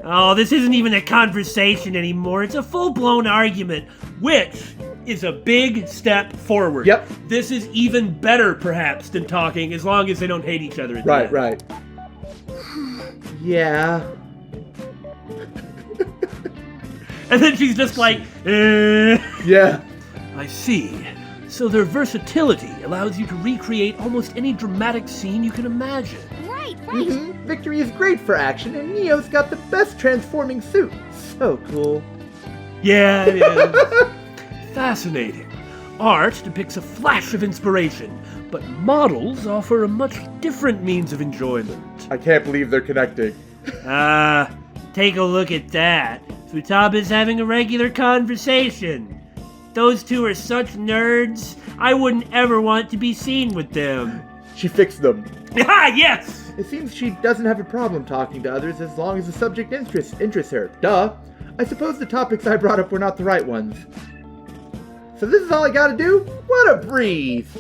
Oh, this isn't even a conversation anymore. It's a full-blown argument, which is a big step forward. Yep. This is even better, perhaps, than talking, as long as they don't hate each other. Right. Yeah. And then she's just like, Yeah. I see. So their versatility allows you to recreate almost any dramatic scene you can imagine. Right. Mm-hmm. Victory is great for action, and Neo's got the best transforming suit. So cool. Yeah, it is. Fascinating. Art depicts a flash of inspiration, but models offer a much different means of enjoyment. I can't believe they're connecting. Take a look at that. Futaba's having a regular conversation. Those two are such nerds, I wouldn't ever want to be seen with them. She fixed them. Ah, yes! It seems she doesn't have a problem talking to others as long as the subject interests her. Duh. I suppose the topics I brought up were not the right ones. So this is all I gotta do? What a breeze!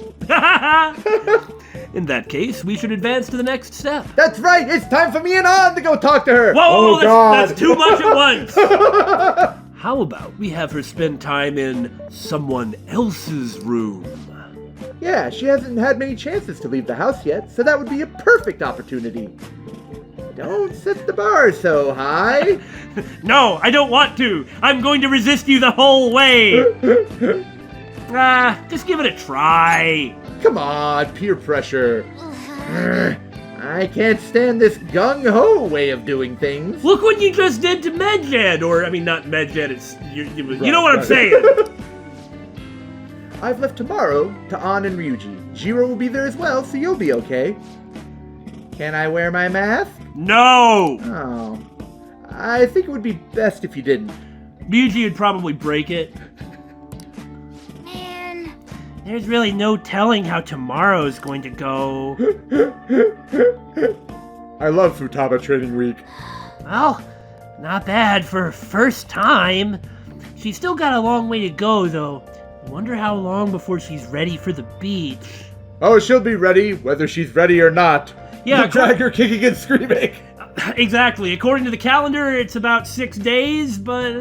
In that case, we should advance to the next step. That's right! It's time for me and On to go talk to her! Whoa, God. That's too much at once! How about we have her spend time in someone else's room? Yeah, she hasn't had many chances to leave the house yet, so that would be a perfect opportunity. Don't set the bar so high. No, I don't want to. I'm going to resist you the whole way. Just give it a try. Come on, peer pressure. I can't stand this gung-ho way of doing things. Look what you just did to Medjed, or, I mean, not Medjed, it's, you know what I'm saying. I've left tomorrow to An and Ryuji. Jiro will be there as well, so you'll be okay. Can I wear my mask? No! Oh. I think it would be best if you didn't. Ryuji would probably break it. Man. There's really no telling how tomorrow's going to go. I love Futaba Training Week. Well, not bad for first time. She's still got a long way to go, though. I wonder how long before she's ready for the beach. Oh, she'll be ready, whether she's ready or not. Yeah, drag her kicking and screaming. Exactly. According to the calendar, it's about 6 days, but...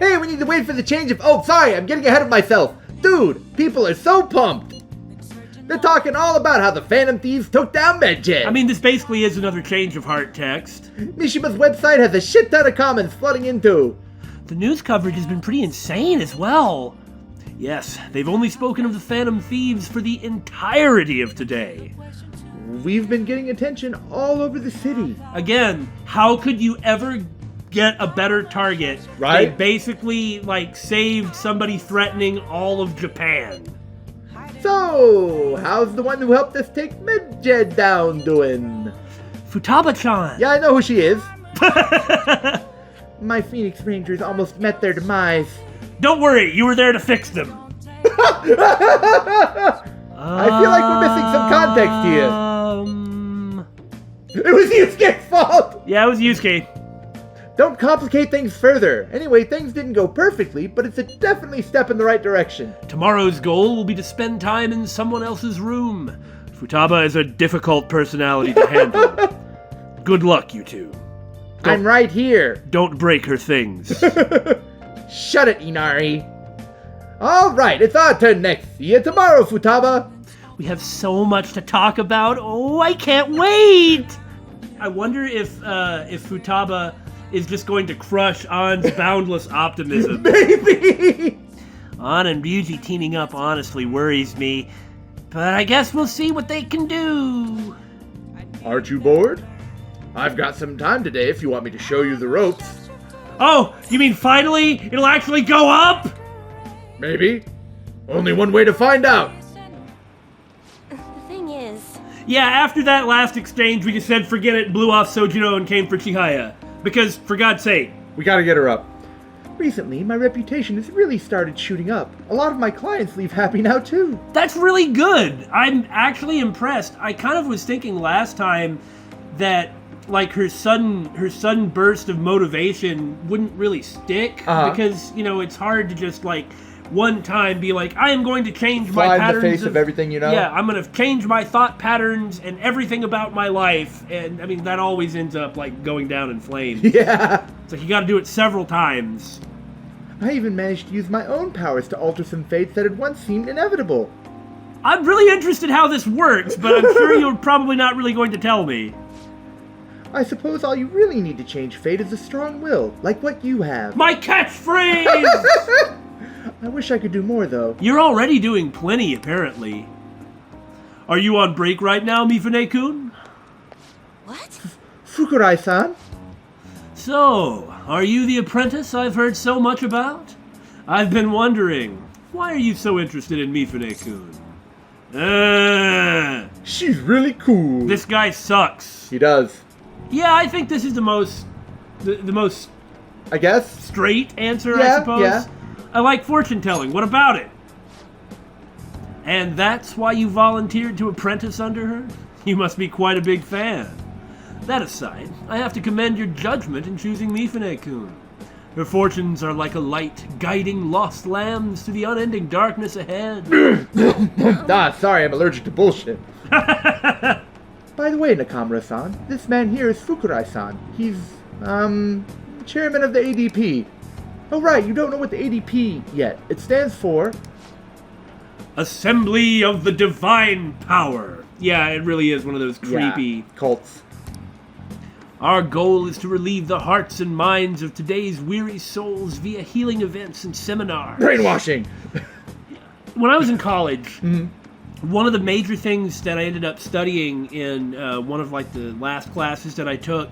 Hey, we need to wait for the change of... Oh, sorry, I'm getting ahead of myself. Dude, people are so pumped. They're talking all about how the Phantom Thieves took down Medjed. I mean, this basically is another change of heart text. Mishima's website has a shit ton of comments flooding into. The news coverage has been pretty insane as well. Yes, they've only spoken of the Phantom Thieves for the entirety of today. We've been getting attention all over the city. Again, how could you ever get a better target? Right? They basically, saved somebody threatening all of Japan. So, how's the one who helped us take Medjed down doing? Futaba-chan. Yeah, I know who she is. My Phoenix Rangers almost met their demise. Don't worry, you were there to fix them. I feel like we're missing some context here. It was Yusuke's fault! Yeah, it was Yusuke. Don't complicate things further. Anyway, things didn't go perfectly, but it's a definitely step in the right direction. Tomorrow's goal will be to spend time in someone else's room. Futaba is a difficult personality to handle. Good luck, you two. I'm right here. Don't break her things. Shut it, Inari. All right, it's our turn next. See you tomorrow, Futaba. We have so much to talk about. Oh, I can't wait. I wonder if Futaba is just going to crush An's boundless optimism. Maybe. An and Ryuji teaming up honestly worries me, but I guess we'll see what they can do. Aren't you bored? I've got some time today if you want me to show you the ropes. Oh, you mean finally it'll actually go up? Maybe. Only one way to find out. The thing is... Yeah, after that last exchange, we just said forget it, blew off Sojiro and came for Chihaya. Because, for God's sake... We gotta get her up. Recently, my reputation has really started shooting up. A lot of my clients leave happy now, too. That's really good. I'm actually impressed. I kind of was thinking last time that, her sudden burst of motivation wouldn't really stick. Because, it's hard to just, one time be like, I am going to change my patterns. The face of everything you know? Yeah, I'm going to change my thought patterns and everything about my life. And, I mean, that always ends up, going down in flames. Yeah. It's like you got to do it several times. I even managed to use my own powers to alter some fates that had once seemed inevitable. I'm really interested how this works, but I'm sure you're probably not really going to tell me. I suppose all you really need to change fate is a strong will, like what you have. My catchphrase! I wish I could do more, though. You're already doing plenty, apparently. Are you on break right now, Mifune-kun? What? Fukurai-san? So, are you the apprentice I've heard so much about? I've been wondering, why are you so interested in Mifune-kun? She's really cool. This guy sucks. He does. Yeah, I think this is the most, I guess? straight answer, I suppose. Yeah. I like fortune telling. What about it? And that's why you volunteered to apprentice under her? You must be quite a big fan. That aside, I have to commend your judgment in choosing Mifune-kun. Her fortunes are like a light guiding lost lambs to the unending darkness ahead. Sorry, I'm allergic to bullshit. By the way, Nakamura-san, this man here is Fukurai-san. He's, chairman of the ADP. Oh, right, you don't know what the ADP yet. It stands for... Assembly of the Divine Power. Yeah, it really is one of those creepy... cults. Our goal is to relieve the hearts and minds of today's weary souls via healing events and seminars. Brainwashing! When I was in college, one of the major things that I ended up studying in one of like the last classes that I took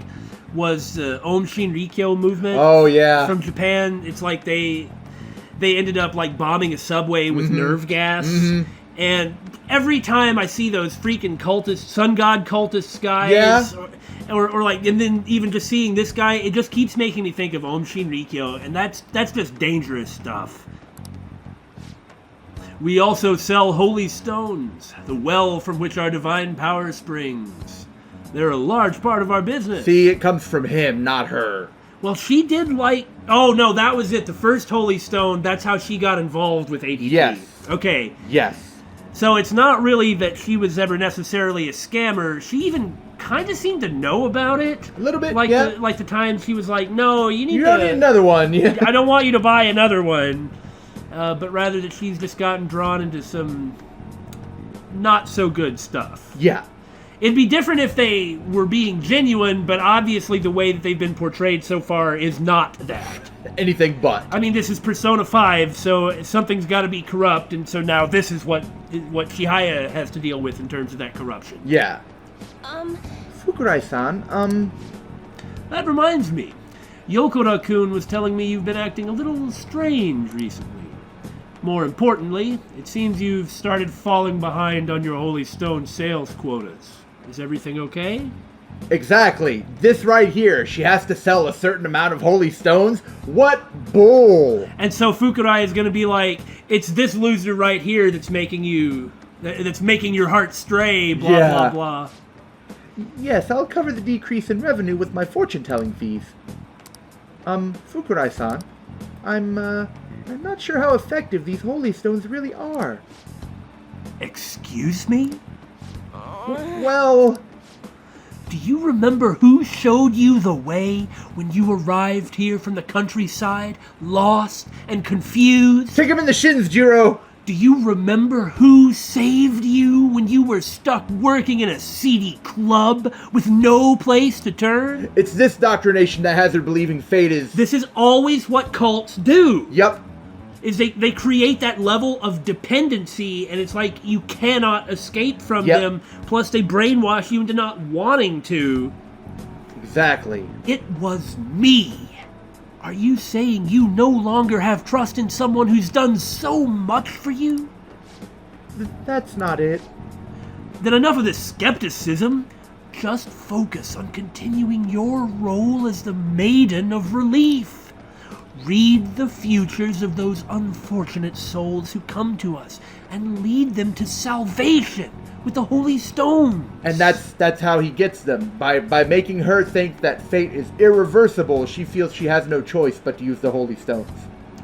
was the Om Shinrikyo movement. Oh, yeah. From Japan. It's like they ended up like bombing a subway with nerve gas. And every time I see those freaking cultists, sun god cultists guys, or like, and then even just seeing this guy, it just keeps making me think of Om Shinrikyo, and that's just dangerous stuff. We also sell holy stones, the well from which our divine power springs. They're a large part of our business. See, it comes from him, not her. Well, she did like... Oh, no, that was it. The first holy stone, that's how she got involved with ADP. Yes. Okay. Yes. So it's not really that she was ever necessarily a scammer. She even kind of seemed to know about it. A little bit, like yeah. Like the time she was like, no, you don't need another one. Yeah. I don't want you to buy another one. But rather that she's just gotten drawn into some not so good stuff. Yeah. It'd be different if they were being genuine, but obviously the way that they've been portrayed so far is not that. Anything but. I mean, this is Persona 5, so something's got to be corrupt, and so now this is what Chihaya has to deal with in terms of that corruption. Yeah. Fukurai-san, That reminds me. Yokora-kun was telling me you've been acting a little strange recently. More importantly, it seems you've started falling behind on your Holy Stone sales quotas. Is everything okay? Exactly. This right here, she has to sell a certain amount of holy stones? What bull! And so Fukurai is going to be like, it's this loser right here that's making your heart stray, blah, blah, blah. Yes, I'll cover the decrease in revenue with my fortune-telling fees. Fukurai-san, I'm not sure how effective these holy stones really are. Excuse me? Well... Do you remember who showed you the way when you arrived here from the countryside, lost and confused? Kick him in the shins, Jiro! Do you remember who saved you when you were stuck working in a seedy club with no place to turn? It's this doctrination that has her believing fate is... This is always what cults do. Yep. Is they create that level of dependency, and it's like you cannot escape from them, plus they brainwash you into not wanting to. Exactly. It was me. Are you saying you no longer have trust in someone who's done so much for you? That's not it. Then enough of this skepticism. Just focus on continuing your role as the Maiden of Relief. Read the futures of those unfortunate souls who come to us and lead them to salvation with the Holy Stones. And that's how he gets them. By making her think that fate is irreversible, she feels she has no choice but to use the Holy Stones.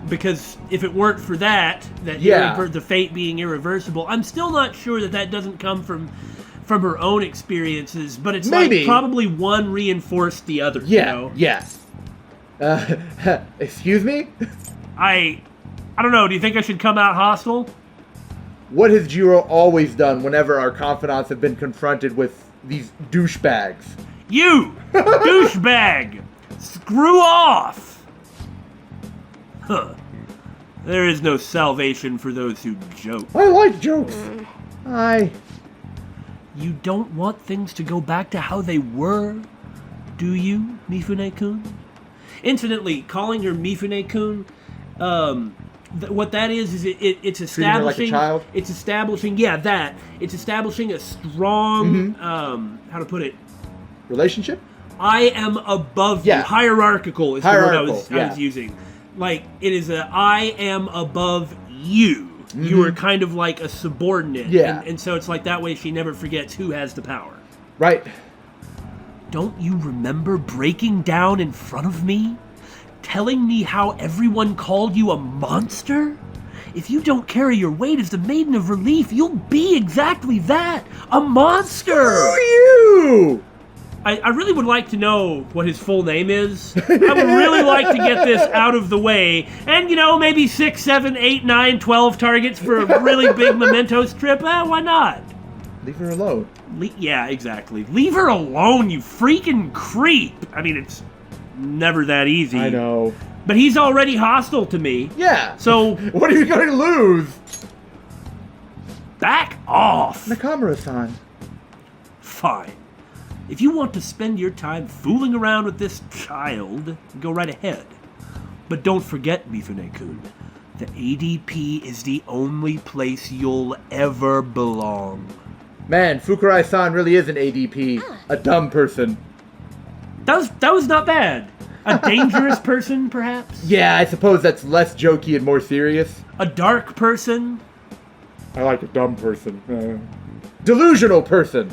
Because if it weren't for that the fate being irreversible, I'm still not sure that doesn't come from her own experiences, but it's like probably one reinforced the other. Yeah, you know? Yes. Excuse me? I don't know, do you think I should come out hostile? What has Jiro always done whenever our confidants have been confronted with these douchebags? You! Douchebag! Screw off! Huh. There is no salvation for those who joke. I like jokes. You don't want things to go back to how they were, do you, Mifune-kun? Incidentally, calling her Mifune-kun, what that is it's establishing... Treating her like a child? It's establishing, it's establishing a strong, how to put it? Relationship? I am above you. Hierarchical is the word I was using. Like, it is I am above you. Mm-hmm. You are kind of like a subordinate. Yeah. And so it's like that way she never forgets who has the power. Right. Don't you remember breaking down in front of me? Telling me how everyone called you a monster? If you don't carry your weight as the Maiden of Relief, you'll be exactly that. A monster! Screw you! I really would like to know what his full name is. I would really like to get this out of the way. And, maybe 6, 7, 8, 9, 12 targets for a really big Memento strip. Why not? Leave her alone. Yeah, exactly. Leave her alone, you freaking creep. I mean, it's never that easy. I know. But he's already hostile to me. Yeah. So... what are you going to lose? Back off. Nakamura-san. Fine. If you want to spend your time fooling around with this child, go right ahead. But don't forget, Mifune-kun, the ADP is the only place you'll ever belong. Man, Fukurai-san really is an ADP. A dumb person. That was not bad. A dangerous person, perhaps? Yeah, I suppose that's less jokey and more serious. A dark person? I like a dumb person. Delusional person.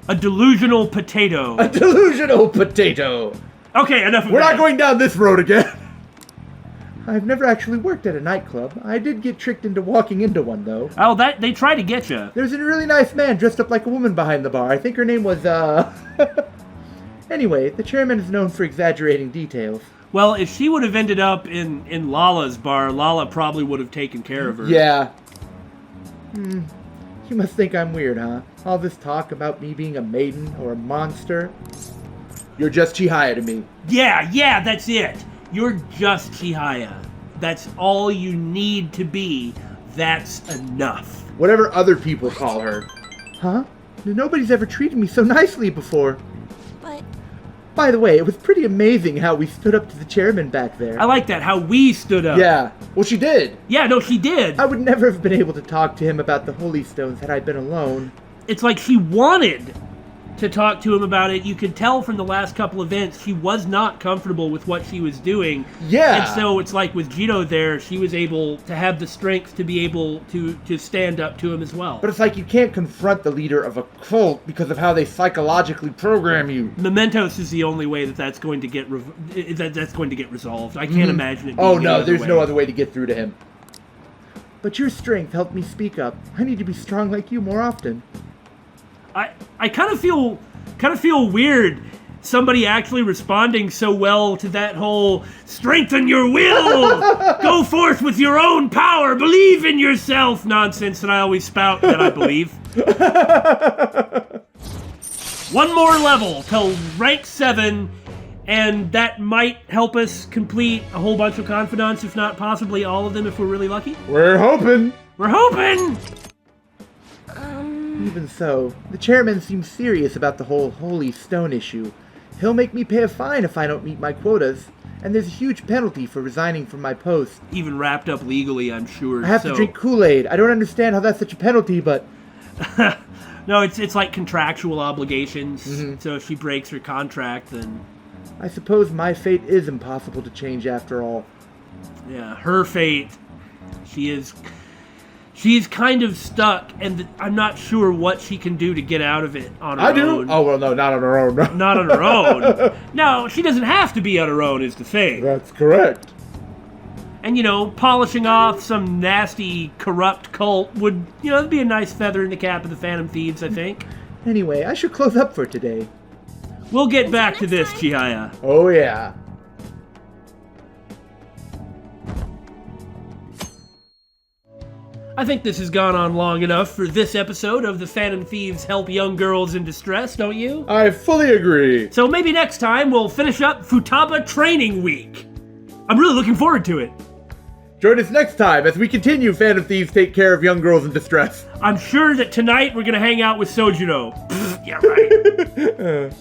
A delusional potato. A delusional potato. Okay, enough of that. We're not going down this road again. I've never actually worked at a nightclub. I did get tricked into walking into one, though. Oh, they try to get you. There's a really nice man dressed up like a woman behind the bar. I think her name was, Anyway, the chairman is known for exaggerating details. Well, if she would have ended up in Lala's bar, Lala probably would have taken care of her. Yeah. You must think I'm weird, huh? All this talk about me being a maiden or a monster. You're just Chihaya to me. Yeah, that's it. You're just Chihaya. That's all you need to be. That's enough. Whatever other people call her. Huh? Nobody's ever treated me so nicely before. But... by the way, it was pretty amazing how we stood up to the chairman back there. I like that, how we stood up. Yeah. Well, she did. Yeah, no, she did. I would never have been able to talk to him about the Holy Stones had I been alone. It's like she wanted to talk to him about it. You could tell from the last couple events she was not comfortable with what she was doing. Yeah. And so it's like with Jito there, she was able to have the strength to be able to stand up to him as well. But it's like you can't confront the leader of a cult because of how they psychologically program you. Mementos is the only way that's going to get that's going to get resolved. I can't imagine it being Oh no, there's way. no other way to get through to him. But your strength helped me speak up. I need to be strong like you more often. I kind of feel weird somebody actually responding so well to that whole strengthen your will, go forth with your own power, believe in yourself nonsense that I always spout that I believe. One more level till rank 7, and that might help us complete a whole bunch of confidants, if not possibly all of them if we're really lucky. We're hoping. We're hoping! Even so, the chairman seems serious about the whole Holy Stone issue. He'll make me pay a fine if I don't meet my quotas, and there's a huge penalty for resigning from my post. Even wrapped up legally, I'm sure. I have to drink Kool-Aid. I don't understand how that's such a penalty, but... No, it's like contractual obligations, so if she breaks her contract, then... I suppose my fate is impossible to change after all. Yeah, her fate, she's kind of stuck, and I'm not sure what she can do to get out of it on her own. I do? Oh, well, no, not on her own. Not on her own. No, she doesn't have to be on her own, is the thing. That's correct. And, polishing off some nasty, corrupt cult would, it'd be a nice feather in the cap of the Phantom Thieves, I think. Anyway, I should close up for today. We'll get back to this, Chihaya. Oh, yeah. I think this has gone on long enough for this episode of the Phantom Thieves Help Young Girls in Distress, don't you? I fully agree. So maybe next time we'll finish up Futaba Training Week. I'm really looking forward to it. Join us next time as we continue Phantom Thieves Take Care of Young Girls in Distress. I'm sure that tonight we're going to hang out with Sojiro. Yeah, right.